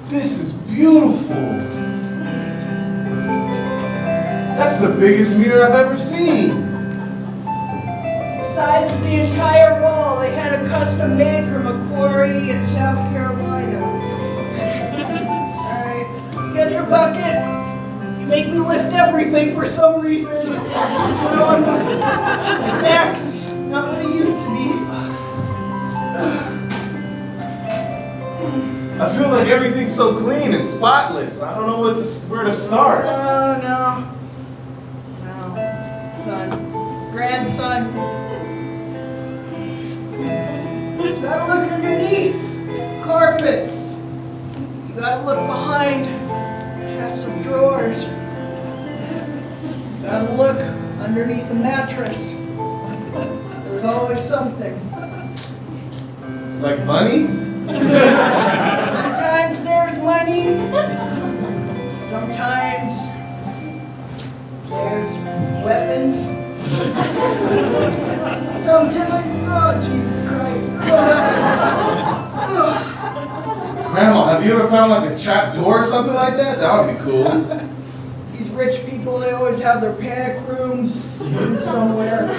This is beautiful. That's the biggest mirror I've ever seen. It's the size of the entire wall. They had a custom made from a quarry in South Carolina. All right, get your bucket. You make me lift everything for some reason. You know, I'm next. Not what it used to be. I feel like everything's so clean and spotless. I don't know where to start. No. Son. Grandson. You gotta look underneath carpets. You gotta look behind chests of drawers. You gotta look underneath the mattress. There's always something. Like money? Sometimes there's money. Sometimes there's weapons. Sometimes, oh Jesus Christ. Grandma, Have you ever found like a trap door or something like that? That would be cool. These rich people, they always have their panic rooms somewhere.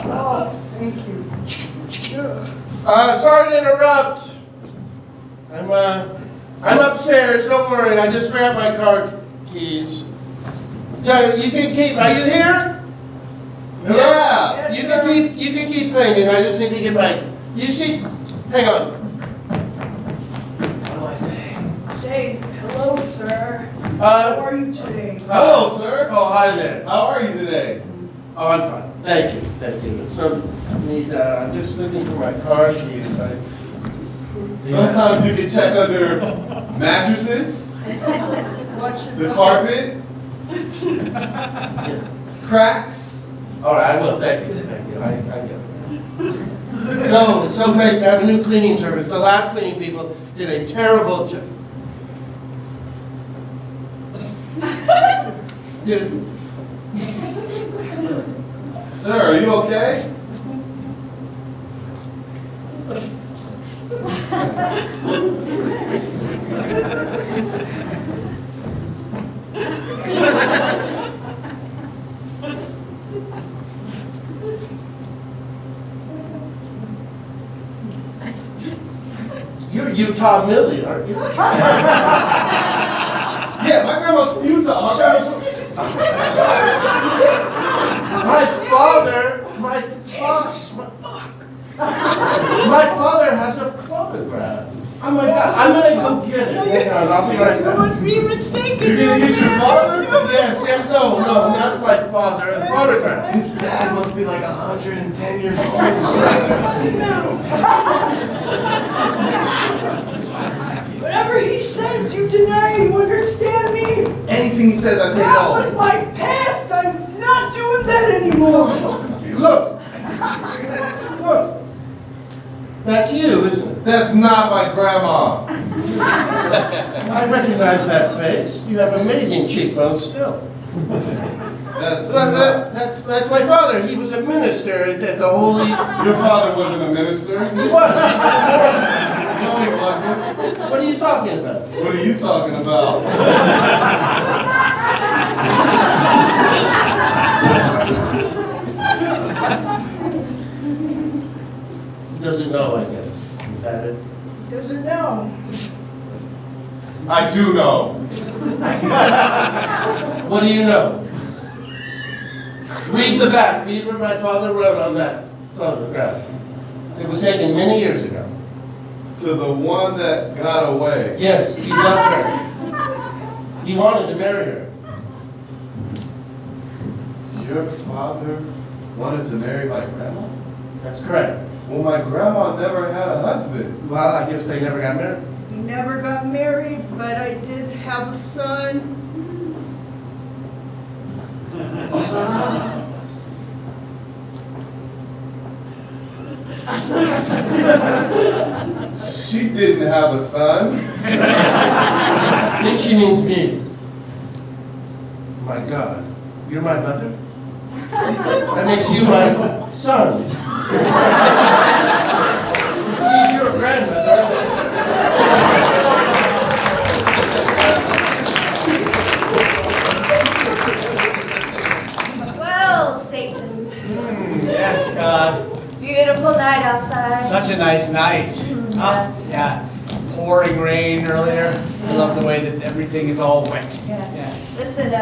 Oh, thank you. Sorry to interrupt. I'm upstairs, don't worry, I just grabbed my car keys. Yeah, you can keep, are you here? Yeah. You can keep thinking, I just need to get my, you see, hang on. What do I say? Say, hello, sir. How Uh, are you today? Hello, sir. oh, hi there. How are you today? Oh, I'm fine, thank you. It's no need, I'm just looking for my car keys, Sometimes you can check under mattresses, Watch your the carpet, cracks. All right, I will, thank you, I get it. So, it's so great to have a new cleaning service. The last cleaning people did a terrible job. Sir, are you okay? You're Utah Millie, aren't you? Yeah, my grandma's from Utah. My grandma's from My father has a photograph. Oh my God, I'm gonna go get it. Hang on, I'll be right back. must be mistaken. You're gonna get your father? Yes, no, not my father, a photograph. His dad must be like 110 years old. Whatever he says, you deny. You understand me? Anything he says, I say That was no. my past. I'm not doing that anymore. Look. That's you, isn't it? That's not my grandma. I recognize that face. You have amazing cheekbones still. That's That's my father. He was a minister at the Holy. Your father wasn't a minister. He was. No, he wasn't. What are you talking about? What are you talking about? He doesn't know, I guess. Is that it? Doesn't know. I do know. What do you know? Read the back. Read what my father wrote on that photograph. It was taken many years ago. To the one that got away. Yes, he loved her. He wanted to marry her. Your father wanted to marry my grandma? That's correct. Well, my grandma never had a husband. Well, I guess they never got married. We never got married, but I did have a son. She didn't have a son. I think she means me. My God, you're my mother? That makes you my son. She's your grandmother. Well, Satan, Yes, God. beautiful night outside. Such a nice night. Yes. Yeah. Pouring rain earlier. I love the way that everything is all wet. Yeah. Listen,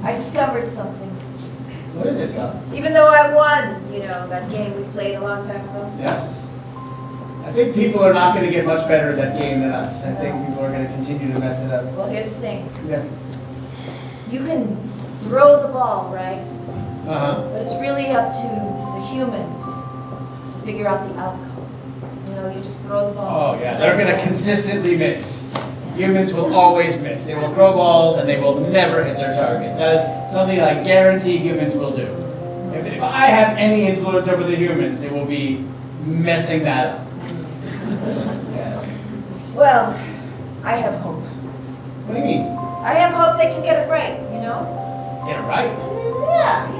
I discovered something. What is it, God? Even though I won, that game we played a long time ago. Yes. I think people are not going to get much better at that game than us. I think people are going to continue to mess it up. Well, here's the thing. Yeah. You can throw the ball, right? Uh-huh. But it's really up to the humans to figure out the outcome. You just throw the ball. Oh, yeah. They're going to consistently miss. Humans will always miss. They will throw balls and they will never hit their targets. That is something I guarantee humans will do. If I have any influence over the humans, it will be messing that up. Yes. Well, I have hope. What do you mean? I have hope they can get it right, Get it right.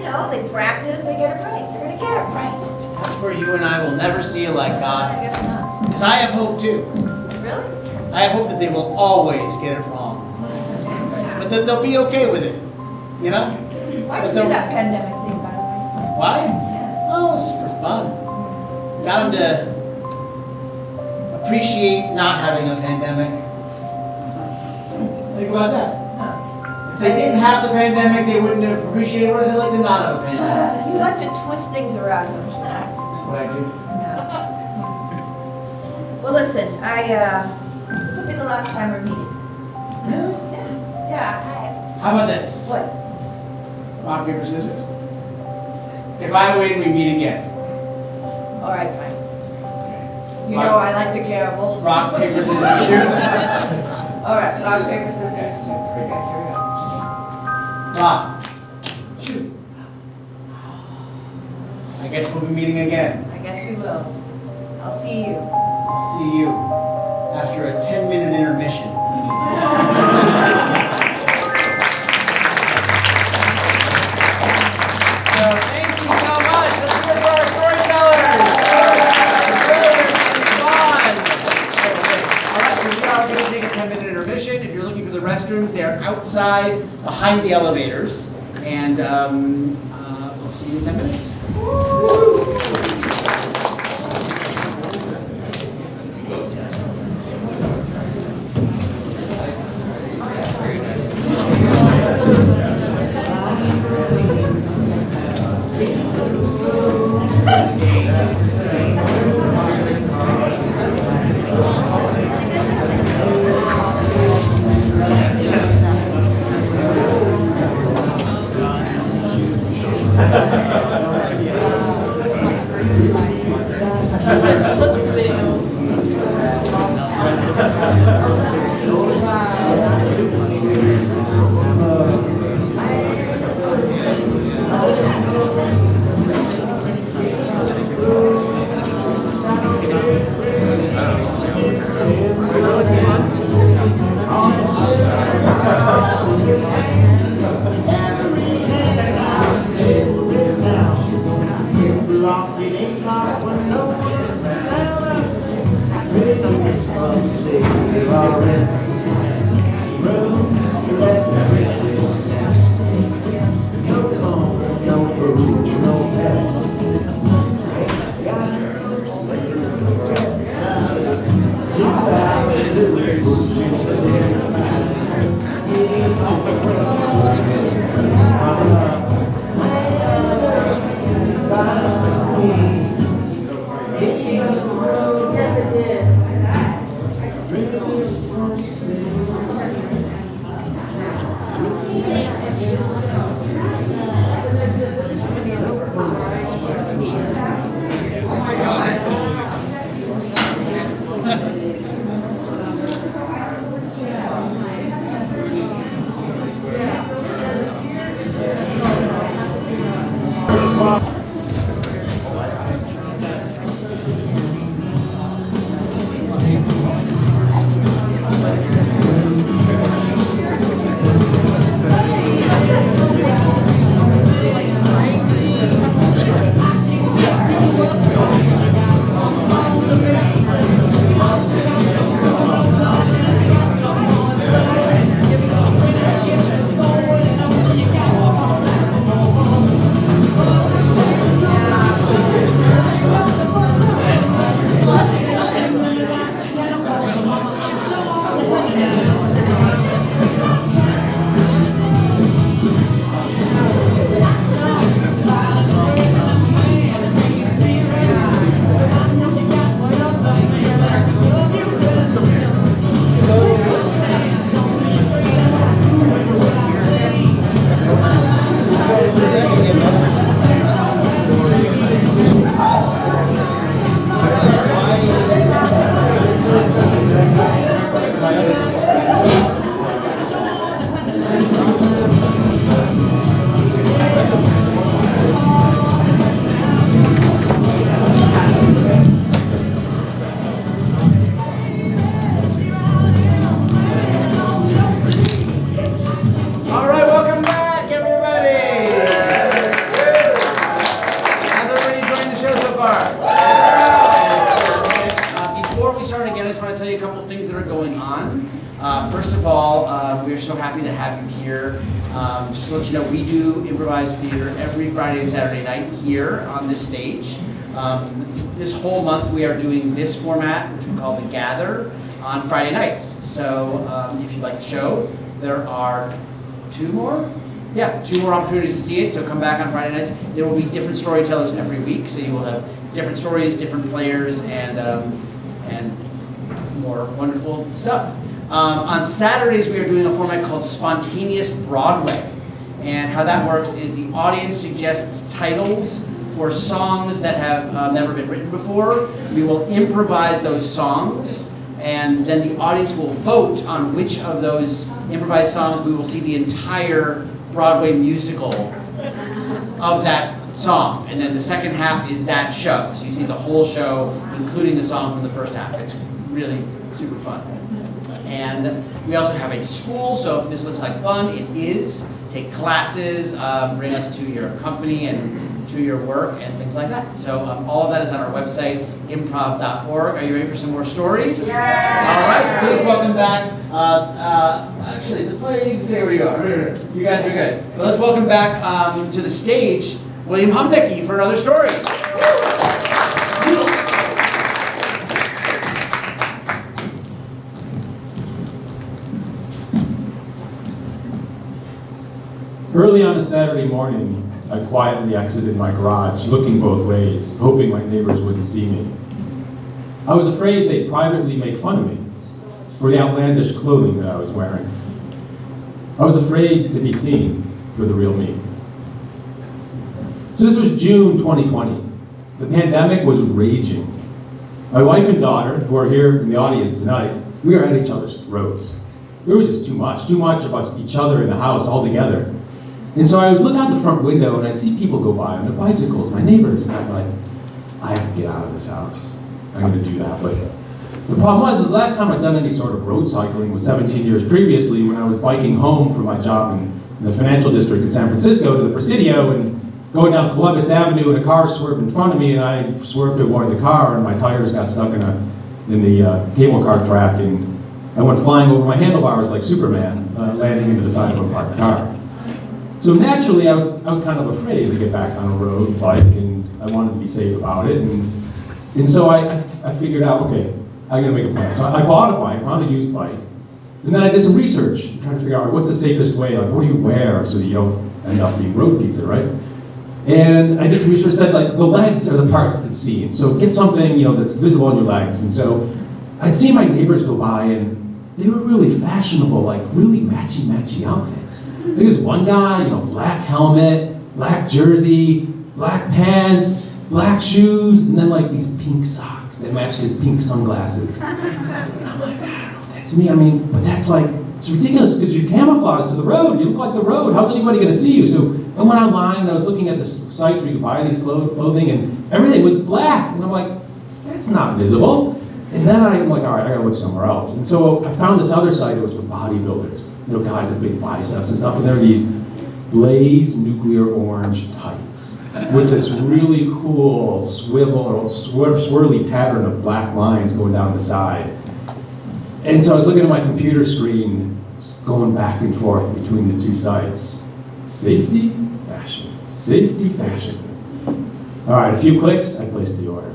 Yeah, they practice, they get it right. They're going to get it right. That's where you and I will never see alike, I God. guess not. Because I have hope too. Really? I hope that they will always get it wrong. But that they'll be okay with it, you know? Why did you do that pandemic thing, by the way? Why? Yeah. Oh, it's for fun. Got them to appreciate not having a pandemic. Think about that. Huh. If they didn't have the pandemic, they wouldn't have appreciated what it's like to not have a pandemic. You like to twist things around, don't you? That's what I do. Yeah. Well, listen, this will be the last time we're meeting. Really? Yeah. How about this? What? Rock, paper, scissors. If I win, we meet again. All right, fine. You know I like to gamble. Rock, paper, scissors, shoot. All right, rock, paper, scissors. Okay, here we go. Rock. Shoot. I guess we'll be meeting again. I guess we will. I'll see you. I'll see you after a 10-minute intermission. So thank you so much. Let's do it for our storytellers. Fun. All right, so we are going to take a 10-minute intermission. If you're looking for the restrooms, they are outside behind the elevators. And we'll see you in 10 minutes. Room happy to have you here. Just to let you know, we do improvised theater every Friday and Saturday night here on this stage. This whole month we are doing this format, which we call The Gather, on Friday nights. So if you like the show, there are two more opportunities to see it, so come back on Friday nights. There will be different storytellers every week, so you will have different stories, different players, and more wonderful stuff. On Saturdays, we are doing a format called Spontaneous Broadway. And how that works is the audience suggests titles for songs that have never been written before. We will improvise those songs, and then the audience will vote on which of those improvised songs we will see the entire Broadway musical of that song. And then the second half is that show. So you see the whole show, including the song from the first half. It's really super fun. And we also have a school, so if this looks like fun, it is. Take classes, bring us to your company and to your work and things like that. So all of that is on our website, improv.org. Are you ready for some more stories? Yeah. All right, please welcome back. Actually, the player needs to stay where you are. You guys are good. But let's welcome back to the stage, William Humnicki for another story. Early on a Saturday morning, I quietly exited my garage, looking both ways, hoping my neighbors wouldn't see me. I was afraid they'd privately make fun of me for the outlandish clothing that I was wearing. I was afraid to be seen for the real me. So this was June 2020. The pandemic was raging. My wife and daughter, who are here in the audience tonight, we were at each other's throats. There was just too much about each other in the house altogether. And so I would look out the front window and I'd see people go by on their bicycles, my neighbors, and I'd be like, I have to get out of this house. I'm going to do that. But the problem was, the last time I'd done any sort of road cycling was 17 years previously when I was biking home from my job in the financial district in San Francisco to the Presidio and going down Columbus Avenue and a car swerved in front of me and I swerved to avoid the car and my tires got stuck in the cable car track and I went flying over my handlebars like Superman, landing into the side of a parked car. So naturally, I was kind of afraid to get back on a road bike, and I wanted to be safe about it. And so I figured out, okay, I gotta make a plan. So I bought a bike, found a used bike, and then I did some research, trying to figure out what's the safest way, like what do you wear so that you don't end up being road pizza, right? And I did some research, said like the legs are the parts that's seen. So get something that's visible on your legs. And so I'd see my neighbors go by, and they were really fashionable, like really matchy outfits. There's one guy, black helmet, black jersey, black pants, black shoes, and then like these pink socks that match his pink sunglasses. And I'm like, I don't know if that's me. But that's like, it's ridiculous because you camouflage to the road. You look like the road. How's anybody going to see you? So I went online and I was looking at the sites where you could buy these clothing and everything was black. And I'm like, that's not visible. And then I'm like, all right, I gotta look somewhere else. And so I found this other site that was for bodybuilders. Guys with big biceps and stuff. And there are these Blaze nuclear orange tights with this really cool swirly pattern of black lines going down the side. And so I was looking at my computer screen, going back and forth between the two sites. Safety, fashion. Safety, fashion. All right, a few clicks, I placed the order.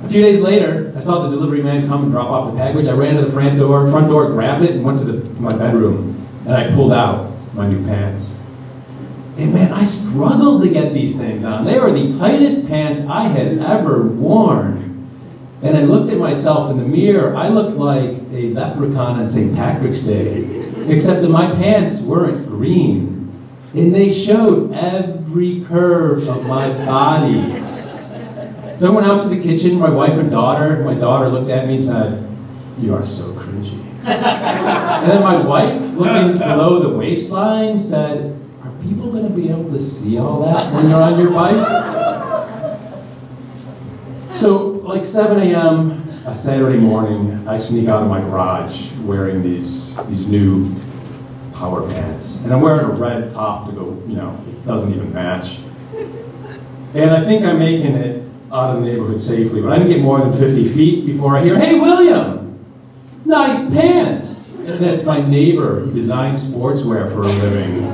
A few days later, I saw the delivery man come and drop off the package. I ran to the front door, grabbed it, and went to my bedroom. And I pulled out my new pants. And man, I struggled to get these things on. They were the tightest pants I had ever worn. And I looked at myself in the mirror. I looked like a leprechaun on St. Patrick's Day, except that my pants weren't green. And they showed every curve of my body. So I went out to the kitchen, my wife and daughter. My daughter looked at me and said, "You are so cringy." And then my wife, looking below the waistline, said, "Are people going to be able to see all that when you're on your bike?" So, like 7 a.m. a Saturday morning, I sneak out of my garage wearing these new power pants. And I'm wearing a red top to go, it doesn't even match. And I think I'm making it out of the neighborhood safely, but I didn't get more than 50 feet before I hear, "Hey, William, nice pants." And it's my neighbor who designs sportswear for a living.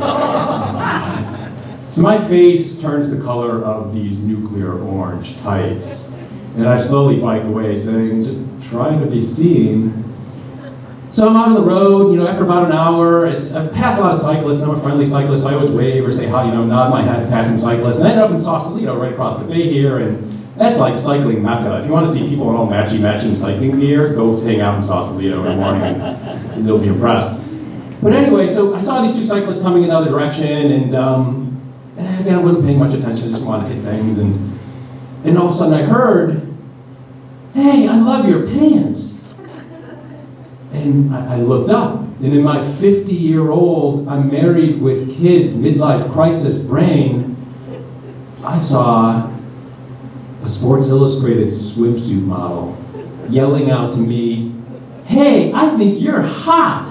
So my face turns the color of these nuclear orange tights. And I slowly bike away saying, just trying to be seen. So I'm out on the road, after about an hour, I've passed a lot of cyclists, and I'm a friendly cyclist, so I always wave or say hi, nod my head, passing cyclists. And I ended up in Sausalito, right across the bay here, and that's like cycling mecca. If you want to see people in all matching cycling gear, go hang out in Sausalito in the morning, and they'll be impressed. But anyway, so I saw these two cyclists coming in the other direction, and again, I wasn't paying much attention, I just wanted to hit things, and all of a sudden I heard, "Hey, I love your pants." And I looked up, and in my 50-year-old, I'm married with kids, midlife crisis brain, I saw a Sports Illustrated swimsuit model yelling out to me, "Hey, I think you're hot."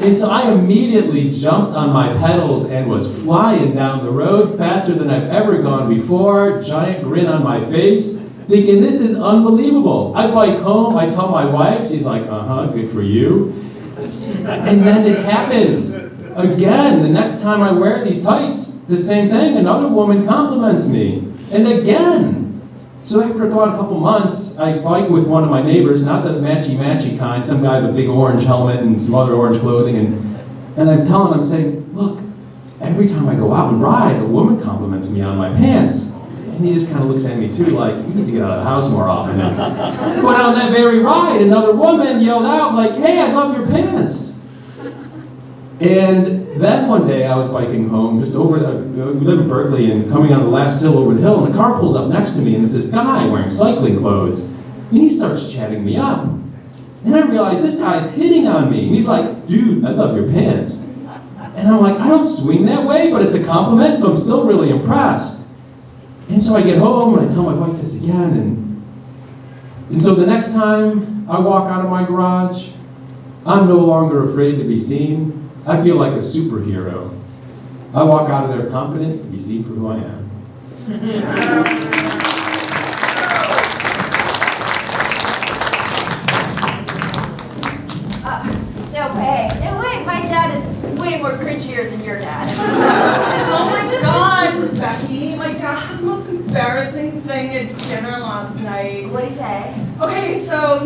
And so I immediately jumped on my pedals and was flying down the road faster than I've ever gone before, giant grin on my face, thinking this is unbelievable. I bike home, I tell my wife, she's like, good for you. And then it happens. Again, the next time I wear these tights, the same thing, another woman compliments me. And again. So after about a couple months, I bike with one of my neighbors, not the matchy kind, some guy with a big orange helmet and some other orange clothing, and I'm saying, look, every time I go out and ride, a woman compliments me on my pants. And he just kind of looks at me too, like, you need to get out of the house more often. And but on that very ride, another woman yelled out, like, "Hey, I love your pants." And then one day I was biking home, just over we live in Berkeley, and coming on the last hill over the hill, and a car pulls up next to me, and there's this guy wearing cycling clothes. And he starts chatting me up. And I realize this guy's hitting on me. And he's like, "Dude, I love your pants." And I'm like, I don't swing that way, but it's a compliment, so I'm still really impressed. And so I get home, and I tell my wife this again, and so the next time I walk out of my garage, I'm no longer afraid to be seen. I feel like a superhero. I walk out of there confident to be seen for who I am. No way, my dad is way more cringier than your dad. Oh my God, Becky, my dad said the most embarrassing thing at dinner last night. What'd he say? Okay, so,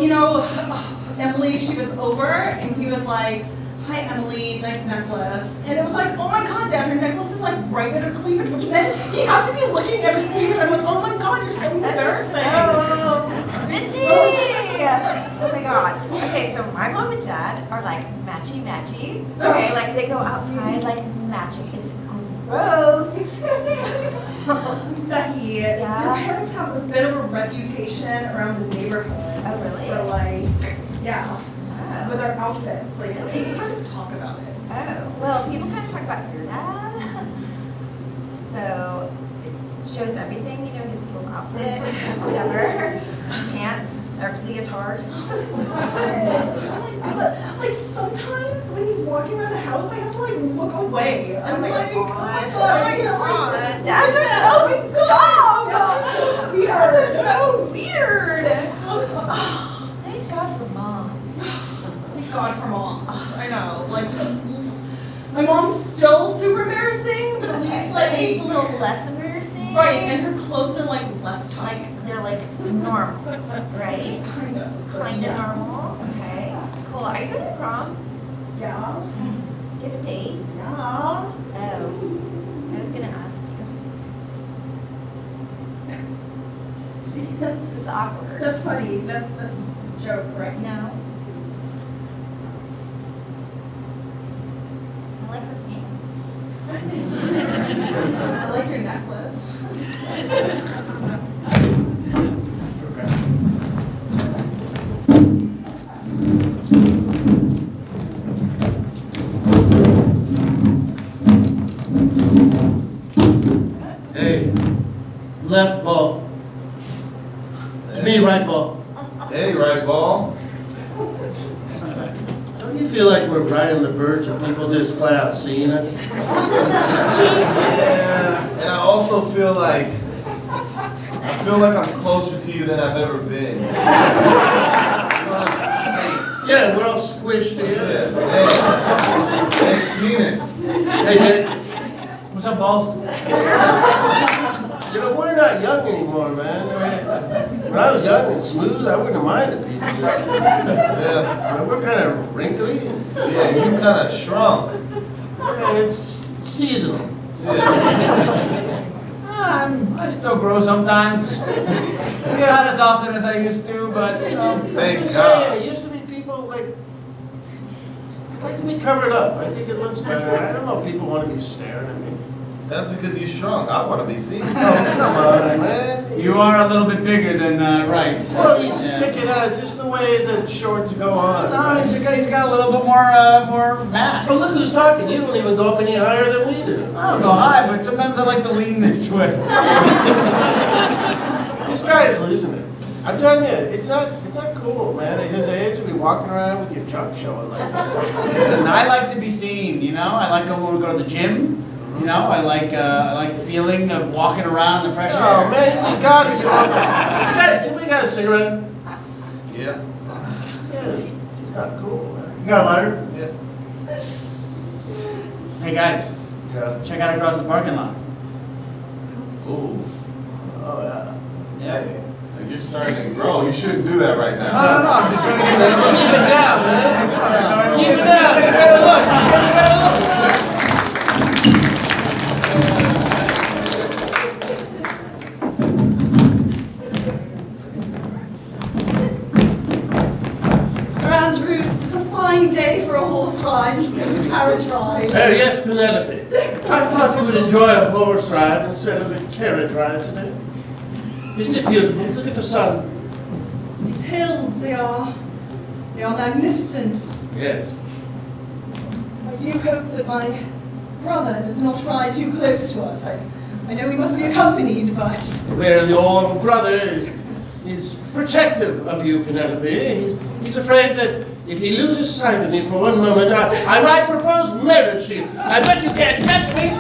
Emily, she was over, and he was like, "Hi, Emily, nice necklace." And it was like, "Oh my God, Dad, your necklace is like right at her cleavage," which meant he had to be looking at her cleavage. I'm like, "Oh my God, you're so embarrassing." So cringy. Oh my God. Okay, so my mom and dad are like matchy. Okay, like they go outside like matching. It's gross. Becky, Yeah? your parents have a bit of a reputation around the neighborhood. Oh, really? For like, yeah, Oh. with their outfits. Like, people kind of talk about it. Oh, well, people kind of talk about your dad. So it shows everything, his little outfit, whatever, pants, or leotard. Oh my God. Like, sometimes when he's walking around the house, I have to like look away. I'm like, gosh. oh my God. Dads are so dumb. Dads are so weird. Thank God for mom. Thank God for moms. I know. Like, my mom's still super embarrassing, but at least like It's a little less embarrassing. right, and her clothes are like less tight. Like, they're like normal, right? Kind of. Kind of normal. Okay. Cool. Are you going to prom? Yeah. Get a date? Yeah. Oh. I was going to ask you. This is awkward. That's funny. That's a joke, right? No. I like her pants. I like your necklace. Hey, left ball. It's me, right ball. Hey, right ball. Don't you feel like we're right on the verge of people just flat out seeing us? Yeah, and I also feel like I'm closer to you than I've ever been. A lot of space. Yeah, we're all squished together. Penis. Hey, man, What's up, balls? you know, we're not young anymore, man. I mean, when I was young and smooth, I wouldn't have minded people. Yeah, I mean, we're kind of wrinkly. Yeah, you kind of shrunk. It's seasonal. I still grow sometimes. Not as often as I used to, but you know. Thank I'm God. saying, it used to be people like to be covered up. I think it looks better. I don't know if people want to be staring at me. That's because you shrunk. I want to be seen. Oh, come on, man. You are a little bit bigger than right. Well, he's sticking out. It's just the way the shorts go on. No, right? he's got a little bit more mass. Well, look who's talking. You don't even go up any higher than we do. I don't go high, but sometimes I like to lean this way. This guy is losing it. I'm telling you, it's not cool, man. At his age, to be walking around with your junk showing like that. Listen, I like to be seen, you know? I like when we go to the gym. You know, I like the feeling of walking around in the fresh air. Oh, man, you got it. We got a cigarette. Yeah. Yeah, it's not cool, man. You got a lighter? Yeah. Hey guys, Yeah. check out across the parking lot. Ooh. Oh, yeah. Yeah. You're starting to grow. You shouldn't do that right No, now. I'm just trying to get Keep it down, man. Keep it down. You gotta look. Sir Andrews, it's a fine day for a horse ride instead of a carriage ride. Yes, Penelope. I thought you would enjoy a horse ride instead of a carriage ride today. Isn't it beautiful? Look at the sun. These hills, they are magnificent. Yes. I do hope that my brother does not ride too close to us. I know we must be accompanied, but Well, your brother is protective of you, Penelope. He's afraid that if he loses sight of me for one moment, I might propose marriage to you. I bet you can't catch me.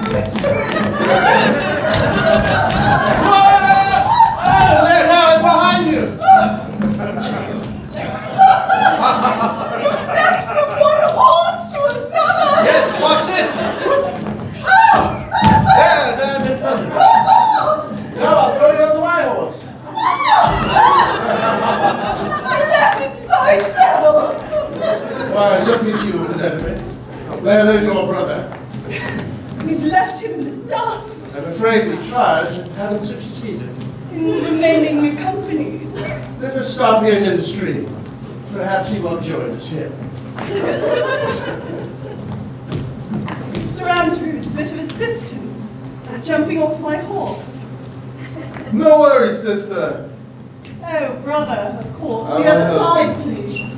Oh, there now, behind you. from one horse to another! Yes, watch this. Yeah, down in front of me. Now I'll throw you on my horse. I left it so settled! Why, look at you, Penelope. There's your brother. We've left him in the dust, I'm afraid we tried and haven't succeeded. in remaining accompanied. Let us stop here near the stream. Perhaps he will join us here. Sir Andrews, a bit of assistance at jumping off my horse. No worries, sister. Oh, brother, of course. I The will other help. side, please.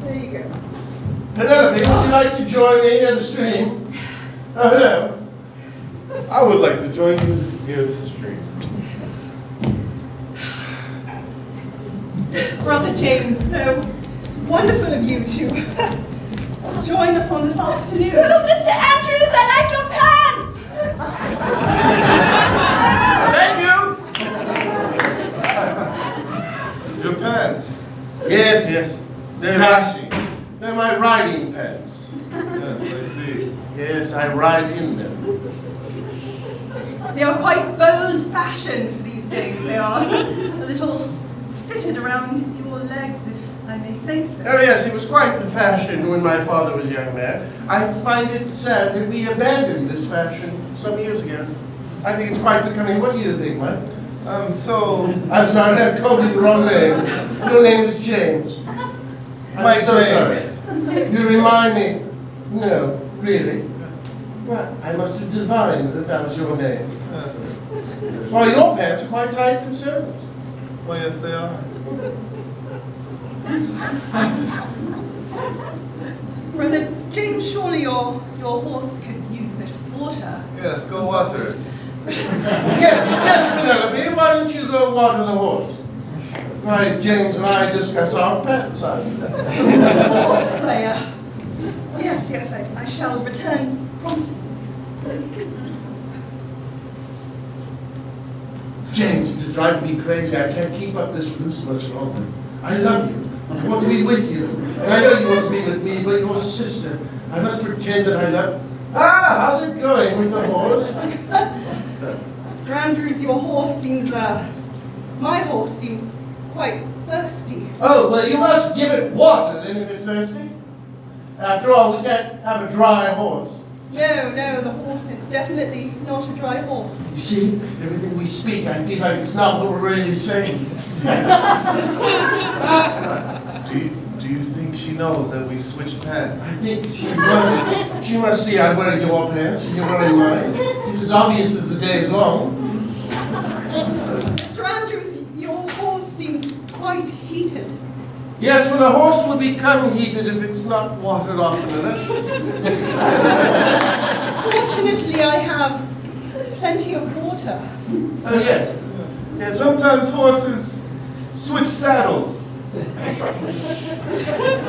There you go. Penelope, would you like to join me near the stream? Oh, hello. I would like to join you near the stream. Brother James, so wonderful of you to join us on this afternoon. Oh, Mr. Andrews, I like your pants! Thank you. Your pants. Yes. Dashing. They're my riding pants. Yes, I see. Yes, I ride in them. They are quite bold-fashioned for these days. They are a little fitted around your legs, if I may say so. Oh yes, it was quite the fashion when my father was a young man. I find it sad that we abandoned this fashion some years ago. I think it's quite becoming. What do you think, Mike? I'm I'm sorry, I called you the wrong name. Your name is James. I'm Mike so James. sorry. You remind me. No, really. Well, I must have divined that was your name. Yes. Well, your pants are quite tight themselves. Well, yes, they are. Brother James, surely your horse could use a bit of water. Yes, go water it. Yes, Penelope, why don't you go water the horse? Why, James and I discuss our pant size. Horse slayer. Yes, I shall return promptly. James, it is driving me crazy. I can't keep up this ruse much longer. I love you. I want to be with you. And I know you want to be with me, but your sister, I must pretend that I love. Ah, how's it going with the horse? Sir Andrews, your horse seems, my horse seems quite thirsty. Oh, well, you must give it water then if it's thirsty. After all, we can't have a dry horse. No, the horse is definitely not a dry horse. You see, everything we speak, I feel like it's not what we're really saying. Do you think she knows that we switched pants? I think she must see I'm wearing your pants and you're wearing mine. It's as obvious as the day is long. Sir Andrews, your horse seems quite heated. Yes, well, the horse will become heated if it's not watered often enough. Fortunately, I have plenty of water. Oh, yes. Yeah, sometimes horses switch saddles.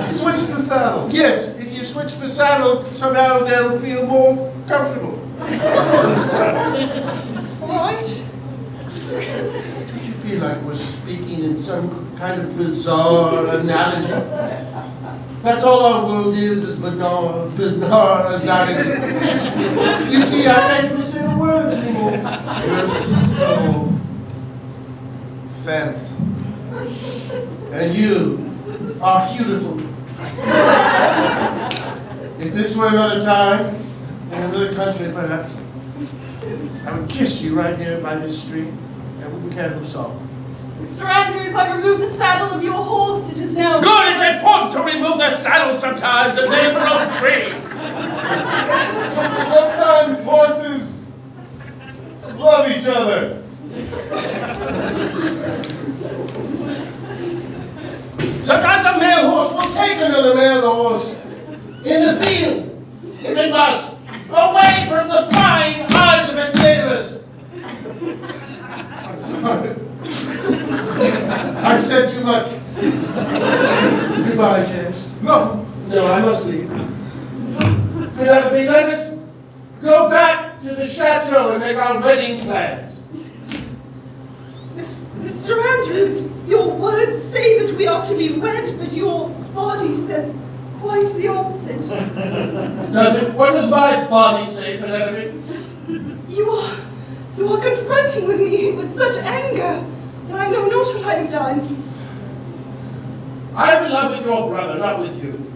Switch the saddles. Yes, if you switch the saddle, somehow they'll feel more comfortable. All right. Don't you feel like we're speaking in some kind of bizarre analogy? That's all our world is bizarre analogy. You see, I can't even say the words anymore. You're so fancy. And you are beautiful. If this were another time, in another country perhaps, I would kiss you right here by this stream, and we would care who saw. Mr. Andrews, I've removed the saddle of your horse. It is now... Good, it's important to remove the saddle sometimes as they grow free. Sometimes horses love each other. Sometimes a male horse will take another male horse in the field, if it must, away from the prying eyes of its neighbors. I'm sorry. I've said too much. Goodbye, James. No, I must leave. Let us go back to the chateau and make our wedding plans. Mr. Andrews, your words say that we are to be wed, but your body says quite the opposite. Does it? What does my body say, Penelope? You are confronting with me with such anger, and I know not what I have done. I am in love with your brother, not with you.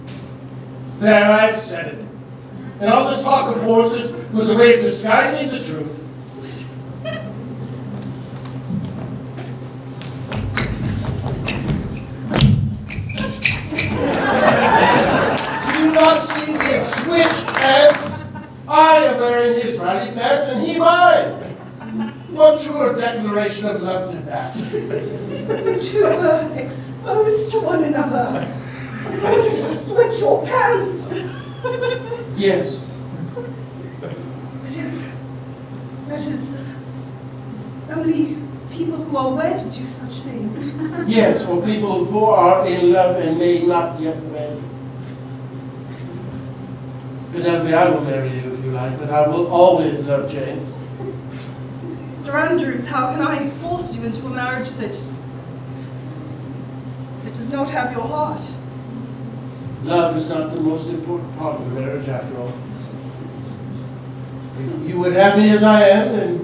There, I have said it. And all this talk of horses was a way of disguising the truth. Do you not see we have switched pants? I am wearing his riding pants and he mine. What truer declaration of love than that? The two were exposed to one another. You wanted to switch your pants. Yes. That is, only people who are wed do such things. Yes, or people who are in love and may not yet wed. Penelope, I will marry you if you like, but I will always love Jane. Mr. Andrews, how can I force you into a marriage that does not have your heart? Love is not the most important part of a marriage, after all. If you would have me as I am, then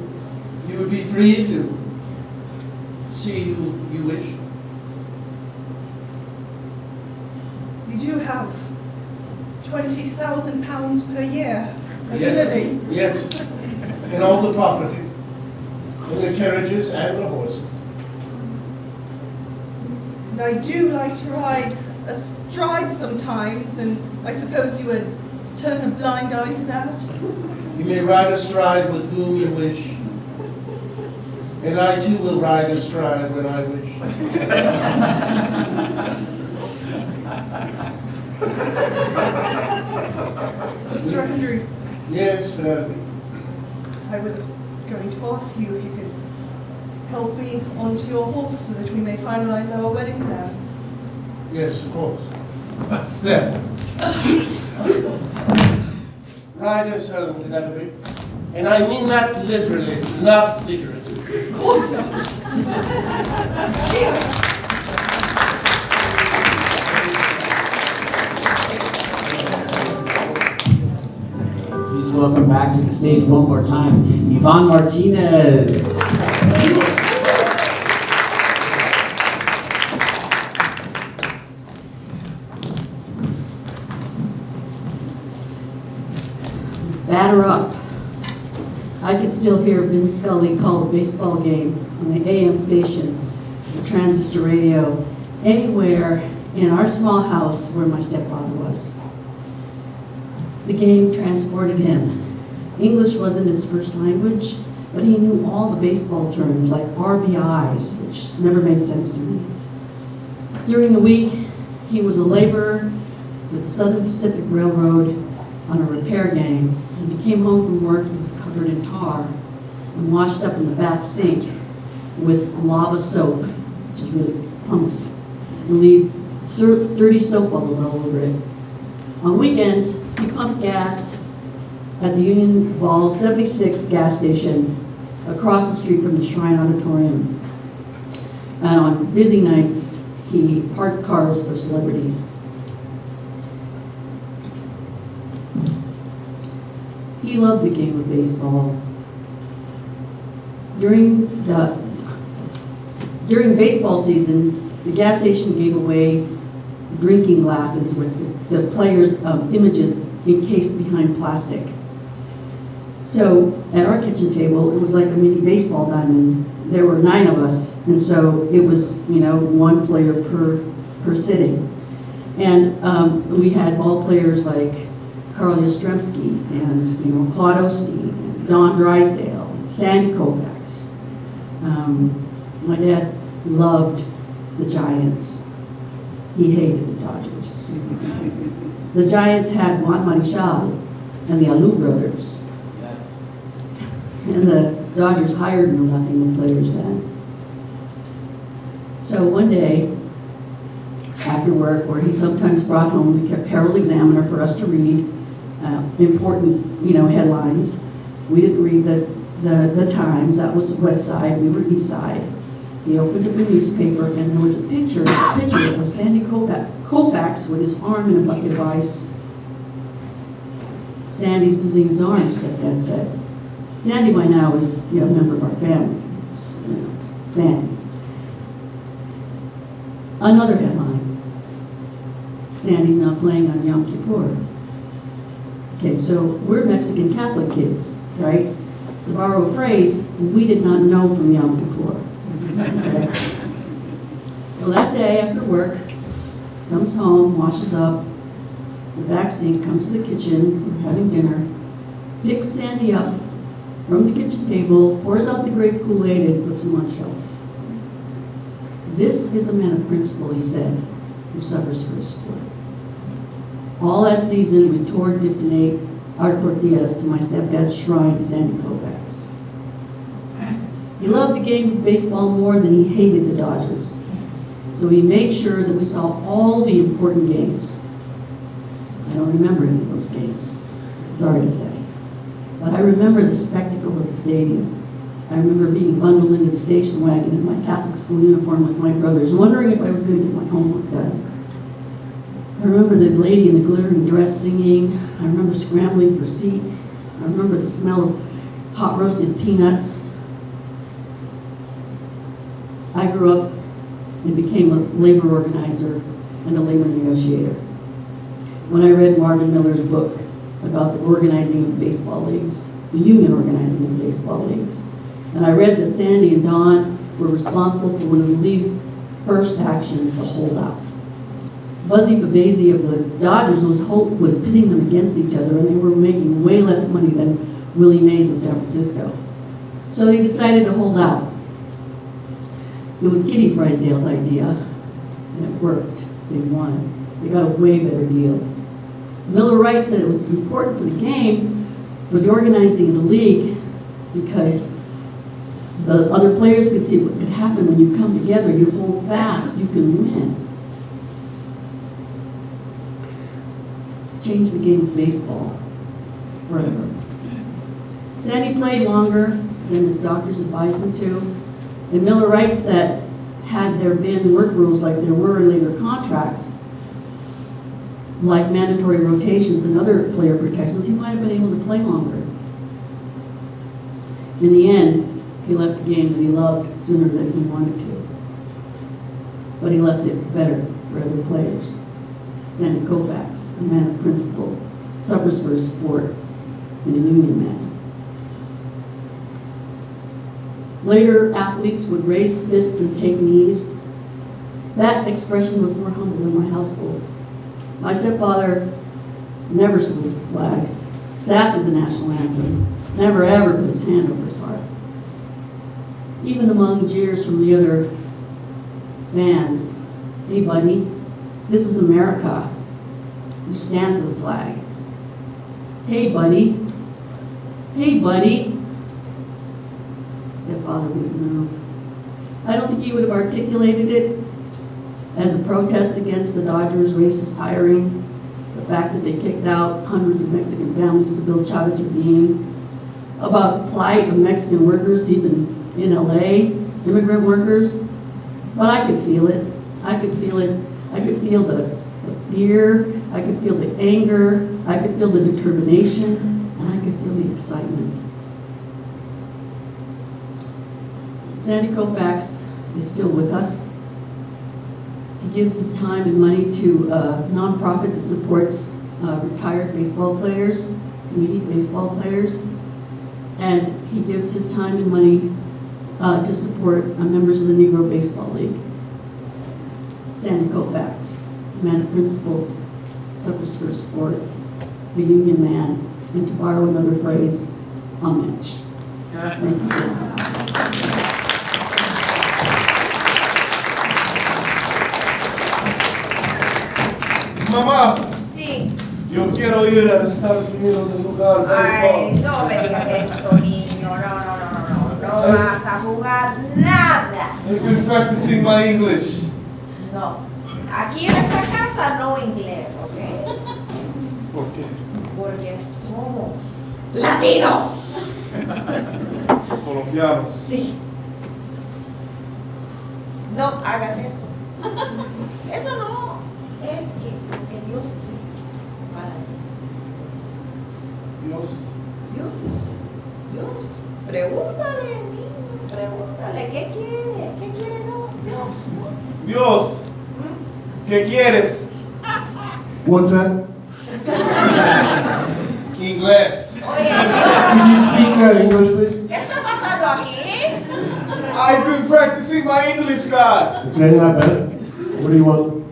you would be free to see who you wish. You do have £20,000 per year as a Yes. living. Yes, and all the property, and the carriages and the horses. And I do like to ride astride sometimes, and I suppose you would turn a blind eye to that. You may ride astride with whom you wish, and I too will ride astride when I wish. Mr. Andrews, Yes, Penelope. I was going to ask you if you could help me onto your horse so that we may finalize our wedding plans. Yes, of course. There. Ride us home, Penelope. And I mean that literally, not figuratively. Awesome. Please welcome back to the stage one more time, Yvonne Martinez. Batter up. I could still hear Vince Scully call a baseball game on the AM station, the transistor radio, anywhere in our small house where my stepfather was. The game transported him. English wasn't his first language, but he knew all the baseball terms like RBIs, which never made sense to me. During the week, he was a laborer with the Southern Pacific Railroad on a repair gang. When he came home from work, he was covered in tar and washed up in the back sink with lava soap, which is really hummus, and leave dirty soap bubbles all over it. On weekends, he pumped gas at the Union Ball 76 gas station across the street from the Shrine Auditorium. And on busy nights, he parked cars for celebrities. He loved the game of baseball. During baseball season, the gas station gave away drinking glasses with the players' images encased behind plastic. So at our kitchen table, it was like a mini baseball diamond. There were 9 of us, and so it was, one player per sitting. And we had ball players like Carl Yastrzemski and Claude Osteen, and Don Drysdale, and Sandy Koufax. My dad loved the Giants. He hated the Dodgers. The Giants had Juan Marichal and the Alou brothers. And the Dodgers hired no-nothing players then. So one day, after work, where he sometimes brought home the Herald Examiner for us to read important, headlines. We didn't read the Times. That was West Side. We were East Side. He opened up a newspaper, and there was a picture of Sandy Koufax with his arm in a bucket of ice. Sandy's losing his arm, stepdad said. Sandy by now is a member of our family. Sandy. Another headline. Sandy's not playing on Yom Kippur. Okay, so we're Mexican Catholic kids, right? To borrow a phrase, we did not know from Yom Kippur. Okay. Well, that day after work, comes home, washes up, the back sink, comes to the kitchen, we're having dinner, picks Sandy up from the kitchen table, pours out the grape Kool-Aid and puts him on a shelf. This is a man of principle, he said, who suffers for his sport. All that season, we toured, dipped, and ate our tortillas to my stepdad's shrine to Sandy Koufax. He loved the game of baseball more than he hated the Dodgers. So he made sure that we saw all the important games. I don't remember any of those games, sorry to say. But I remember the spectacle of the stadium. I remember being bundled into the station wagon in my Catholic school uniform with my brothers, wondering if I was going to get my homework done. I remember the lady in the glittering dress singing. I remember scrambling for seats. I remember the smell of hot roasted peanuts. I grew up and became a labor organizer and a labor negotiator. When I read Marvin Miller's book about the organizing of baseball leagues, the union organizing of baseball leagues, and I read that Sandy and Don were responsible for one of the league's first actions, the holdout. Buzzy Babese of the Dodgers was pitting them against each other, and they were making way less money than Willie Mays in San Francisco. So they decided to hold out. It was Kitty Drysdale's idea, and it worked. They won. They got a way better deal. Miller Wright said it was important for the game, for the organizing of the league, because the other players could see what could happen when you come together, you hold fast, you can win. Change the game of baseball forever. Sandy played longer than his doctors advised him to. And Miller writes that had there been work rules like there were in later contracts, like mandatory rotations and other player protections, he might have been able to play longer. In the end, he left the game that he loved sooner than he wanted to. But he left it better for other players. Sandy Koufax, a man of principle, suffers for his sport, and a union man. Later, athletes would raise fists and take knees. That expression was more humble in my household. My stepfather never saluted the flag, sat through the national anthem, never ever put his hand over his heart. Even among jeers from the other fans, hey buddy, this is America. You stand for the flag. Hey buddy, hey buddy. Stepfather wouldn't move. I don't think he would have articulated it as a protest against the Dodgers' racist hiring, the fact that they kicked out hundreds of Mexican families to build Chavez Ravine, about the plight of Mexican workers even in LA, immigrant workers. But I could feel it. I could feel it. I could feel the fear. I could feel the anger. I could feel the determination. And I could feel the excitement. Sandy Koufax is still with us. He gives his time and money to a nonprofit that supports retired baseball players, needy baseball players. And he gives his time and money to support members of the Negro Baseball League. Sandy Koufax, a man of principle, suffers for his sport, a union man, and to borrow another phrase, a mensch. Thank you so much. Mamá, Sí. yo quiero ir a Estados Unidos a jugar Ay, béisbol. no me digas eso, niño. No vas a jugar nada. I've been practicing my English. No. Aquí en esta casa no inglés, ¿ok? ¿Por qué? Porque somos latinos. Colombianos. Sí. No hagas eso. Eso no. Es que porque Dios quiere para Dios. Dios. Pregúntale, niño. Pregúntale, ¿qué quiere? ¿Qué quiere Dios? Dios, ¿qué quieres? What's that? Inglés. Oye, Could you speak English, please? ¿qué está pasando aquí? I've been practicing my English, God. Okay, not bad. What do you want?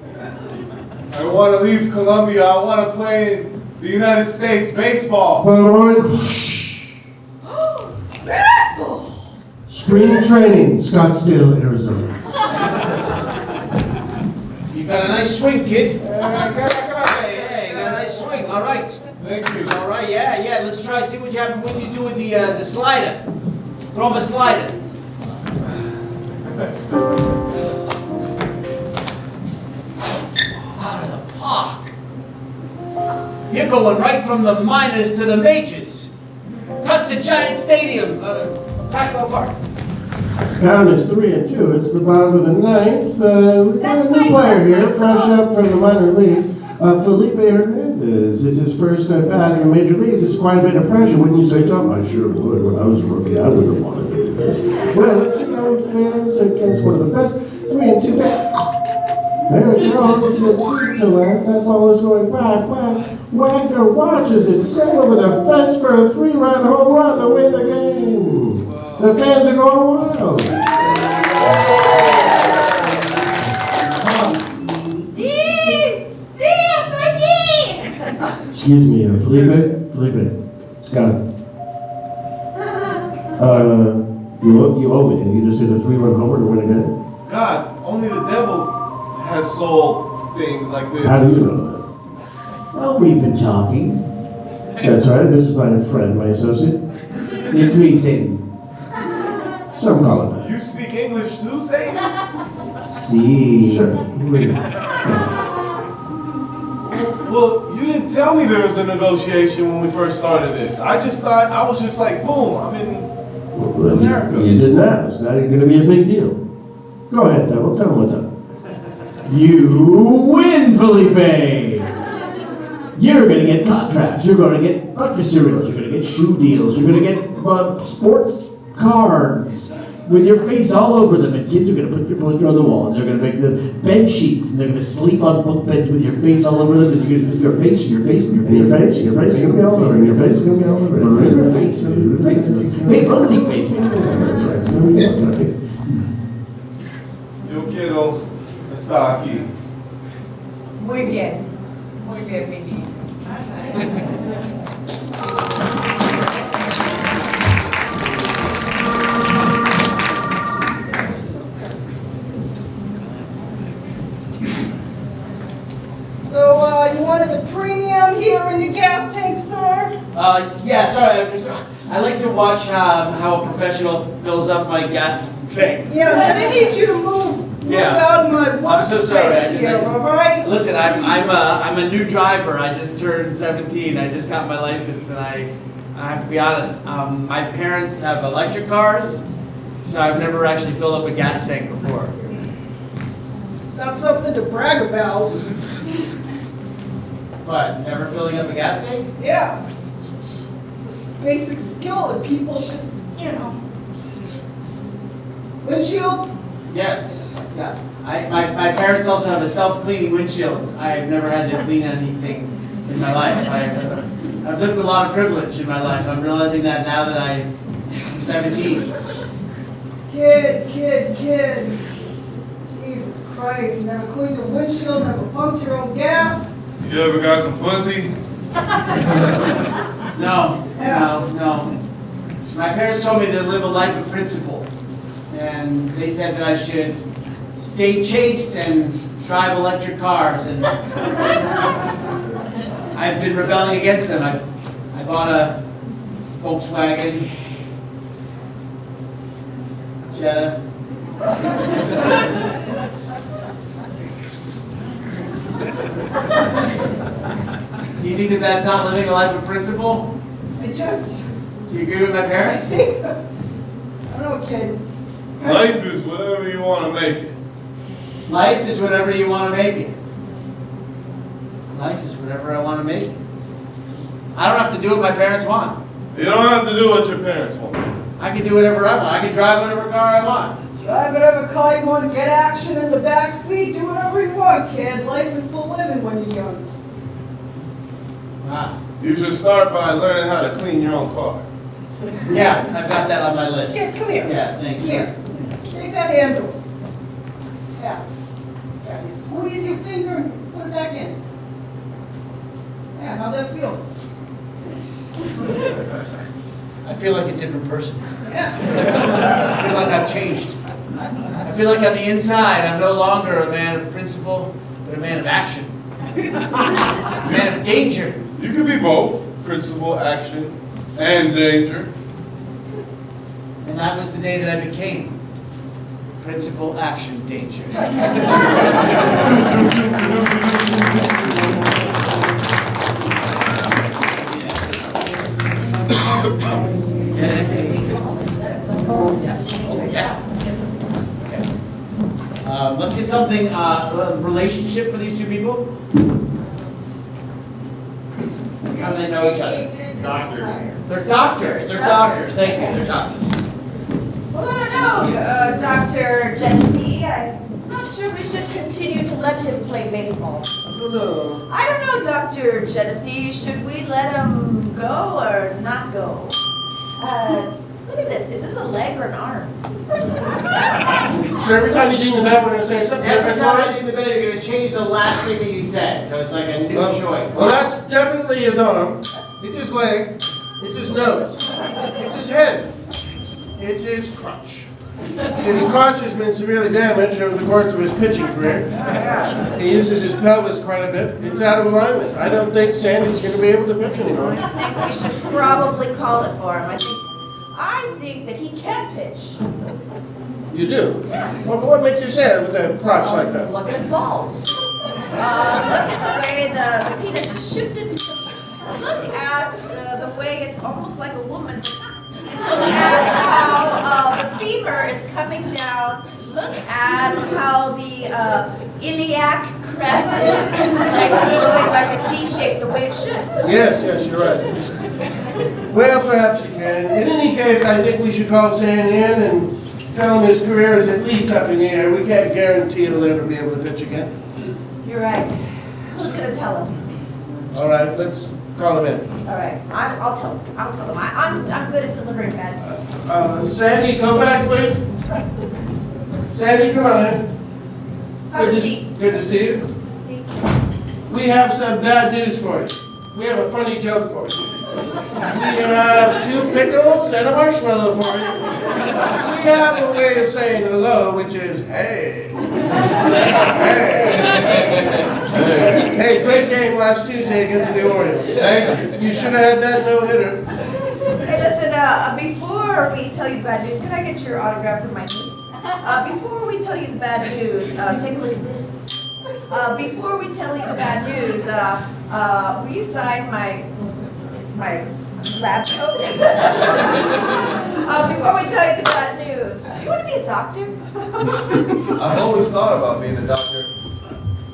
I want to leave Colombia. I want to play in the United States baseball. Hold on a moment. Shh. ¡Eso! Spring training, Scottsdale, Arizona. You got a nice swing, kid. Come on. Hey, you got a nice swing. All right. Thank you. All right, yeah. Let's try, see what happens when you do with the slider. Throw him a slider. Out of the park. You're going right from the minors to the majors. Cut to Giant Stadium, Paco Park. Count is 3-2. It's the bottom of the ninth. We've got a new player here, fresh up from the minor league. Felipe Hernandez. It's his first at bat in the major leagues. It's quite a bit of pressure, wouldn't you say, Tom? I sure would. When I was a rookie, I would have wanted to do this. Well, let's see how it fares against one of the best. 3-2 bat. There it goes. It's a deep to left. That ball is going back. Wagner watches it sail over the fence for a 3-run home run to win the game. The fans are going wild. Sí, estoy aquí. Excuse me, Felipe, Scott. You owe me. You just hit a 3-run homer to win again. God, only the devil has sold things like this. How do you know that? Well, we've been talking. That's right. This is my friend, my associate. It's me, Satan. Some call it that. You speak English too, Satan? See. Sure. Well, you didn't tell me there was a negotiation when we first started this. I was just like, boom, I'm in Well, you didn't ask. Now you're gonna be a big deal. Go ahead, Devil. Tell him what's up. You win, Felipe! You're gonna get contracts, you're gonna get breakfast cereals, you're gonna get shoe deals, you're gonna get sports cards with your face all over them, and kids are gonna put your poster on the wall, and they're gonna make the bed sheets, and they're gonna sleep on bunk beds with your face all over them, and you're gonna put your face, and your face, and your face, Your face is gonna be all over. Your face is gonna be all over. Your face, your face, Felipe. That's right. It's gonna be face on face. Yo quiero estar aquí. Muy bien. Muy bien, mi niño. So, you wanted the premium here in your gas tank, sir? Yeah, sorry, I like to watch how a professional fills up my gas tank. Yeah, I'm gonna need you to move Yeah. out of my I'm so sorry. I workspace just- here, all right? Listen, I'm a new driver. I just turned 17. I just got my license, and I have to be honest. My parents have electric cars, so I've never actually filled up a gas tank before. It's not something to brag about. But never filling up a gas tank? Yeah. It's a basic skill that people should, you know. Windshield? Yes. Yeah. My parents also have a self-cleaning windshield. I've never had to clean anything in my life. I've lived a lot of privilege in my life. I'm realizing that now that I'm 17. Kid. Jesus Christ, now clean your windshield, never pumped your own gas. You ever got some pussy? No. My parents told me to live a life of principle. And they said that I should stay chaste and drive electric cars. And I've been rebelling against them. I bought a Volkswagen Jetta. Do you think that that's not living a life of principle? Do you agree with my parents? I don't know, kid. Life is whatever you want to make it. Life is whatever you want to make it. Life is whatever I want to make it. I don't have to do what my parents want. You don't have to do what your parents want. I can do whatever I want. I can drive whatever car I want. Drive whatever car you want, get action in the back seat, do whatever you want, kid. Life is for living when you're young. Wow. You should start by learning how to clean your own car. Yeah, I've got that on my list. Kid, come here. Yeah, thanks. Here. Take that handle. Yeah. You squeeze your finger and put it back in. Yeah, how'd that feel? I feel like a different person. Yeah. I feel like I've changed. I feel like on the inside, I'm no longer a man of principle, but a man of action. A man of danger. You could be both, principle, action, and danger. And that was the day that I became principle, action, danger. Let's get something, a relationship for these two people. How do they know each other? Doctors. They're doctors. They're doctors. Thank you. They're doctors. Well, I don't know, Dr. Genesee. I'm not sure we should continue to let him play baseball. I don't know, Dr. Genesee. Should we let him go or not go? Look at this. Is this a leg or an arm? So every time you ding the bell, we're gonna say something Every different? time I ding the bell, you're going to change the last thing that you said. So it's like a new choice. Well, that's definitely his arm. It's his leg. It's his nose. It's his head. It's his crotch. His crotch has been severely damaged over the course of his pitching career. He uses his pelvis quite a bit. It's out of alignment. I don't think Sandy's going to be able to pitch anymore. I think we should probably call it for him. I think that he can pitch. You do? Yes. Well, what makes you say that with a crotch like that? Look at his balls. Look at the way the penis is shifted. Look at the way it's almost like a woman. Look at how iliac crest is like going like a C shape the way it should. Yes, you're right. Well, perhaps you can. In any case, I think we should call Stan in and tell him his career is at least up in the air. We can't guarantee he'll ever be able to pitch again. You're right. Who's gonna tell him? All right, let's call him in. All right, I'll tell him. I'm good at delivering bad news. Sandy, Kovacs, please. Sandy, come on in. Have a seat. Good to see you. See? We have some bad news for you. We have a funny joke for you. We have 2 pickles and a marshmallow for you. We have a way of saying hello, which is, hey. Hey, great game last Tuesday against the Orioles. Thank you. You should have had that no-hitter. Hey, listen, before we tell you the bad news, can I get your autograph for my niece? Before we tell you the bad news, take a look at this. Before we tell you the bad news, will you sign my lab coat? Before we tell you the bad news, do you want to be a doctor? I've always thought about being a doctor.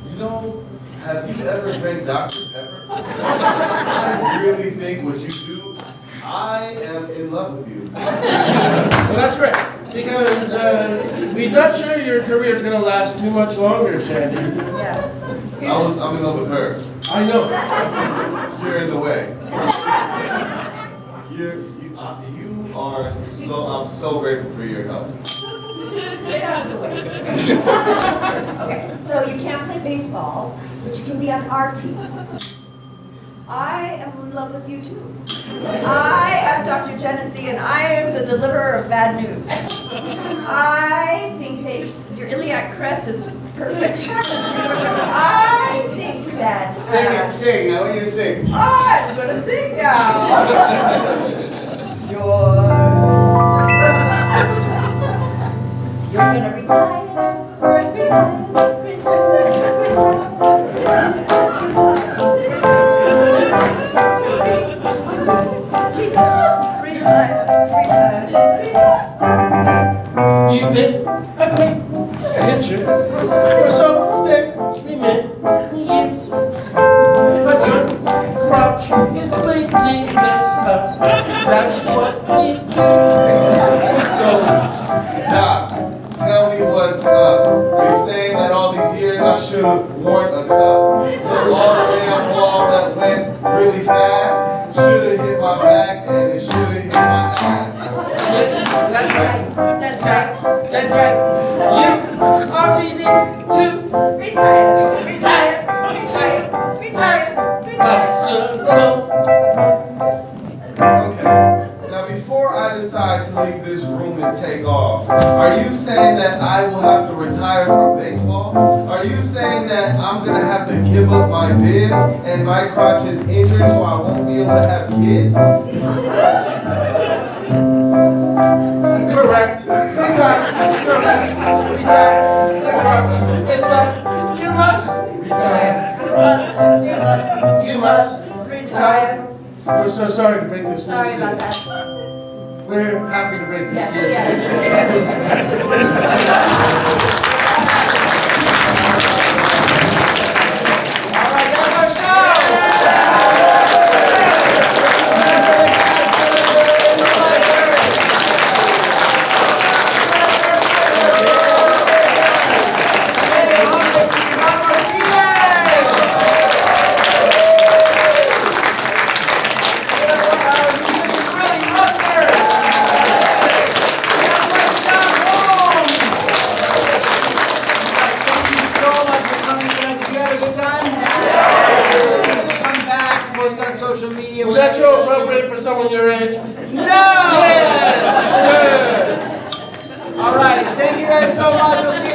You know, have you ever drank Dr. Pepper? I really think what you do, I am in love with you. Well, that's great, because we're not sure your career is going to last too much longer, Sandy. Yeah. I'm in love with her. I know. You're in the way. You are so, I'm so grateful for your help. Get out of the way. Okay, so you can't play baseball, but you can be on our team. I am in love with you too. I am Dr. Genesee, and I am the deliverer of bad news. I think that your iliac crest is perfect. I think that... Sing. I want you to sing. I'm gonna sing now. You're gonna retire. You've been a great pitcher for so very many years, but your crotch is completely messed up. That's what we do. So, Doc, tell me what's up. Are you saying that all these years I should have worn a cup? So all the damn balls that went really fast should have hit my back and it should have hit my ass. That's right. That's right. That's right. You are needing to Retire. possible. Okay. Now before I decide to leave this room and take off, are you saying that I will have to retire from baseball? Are you saying that I'm gonna have to give up my biz and my crotch is injured so I won't be able to have kids? Correct. Retire. The crotch is flat. You must retire. You must retire. We're so sorry to break this news. Sorry about that. We're happy to break this news. Yes. All right, that's our show. Was that show appropriate for someone your age? No! Yes! Good! All right, thank you guys so much. We'll see you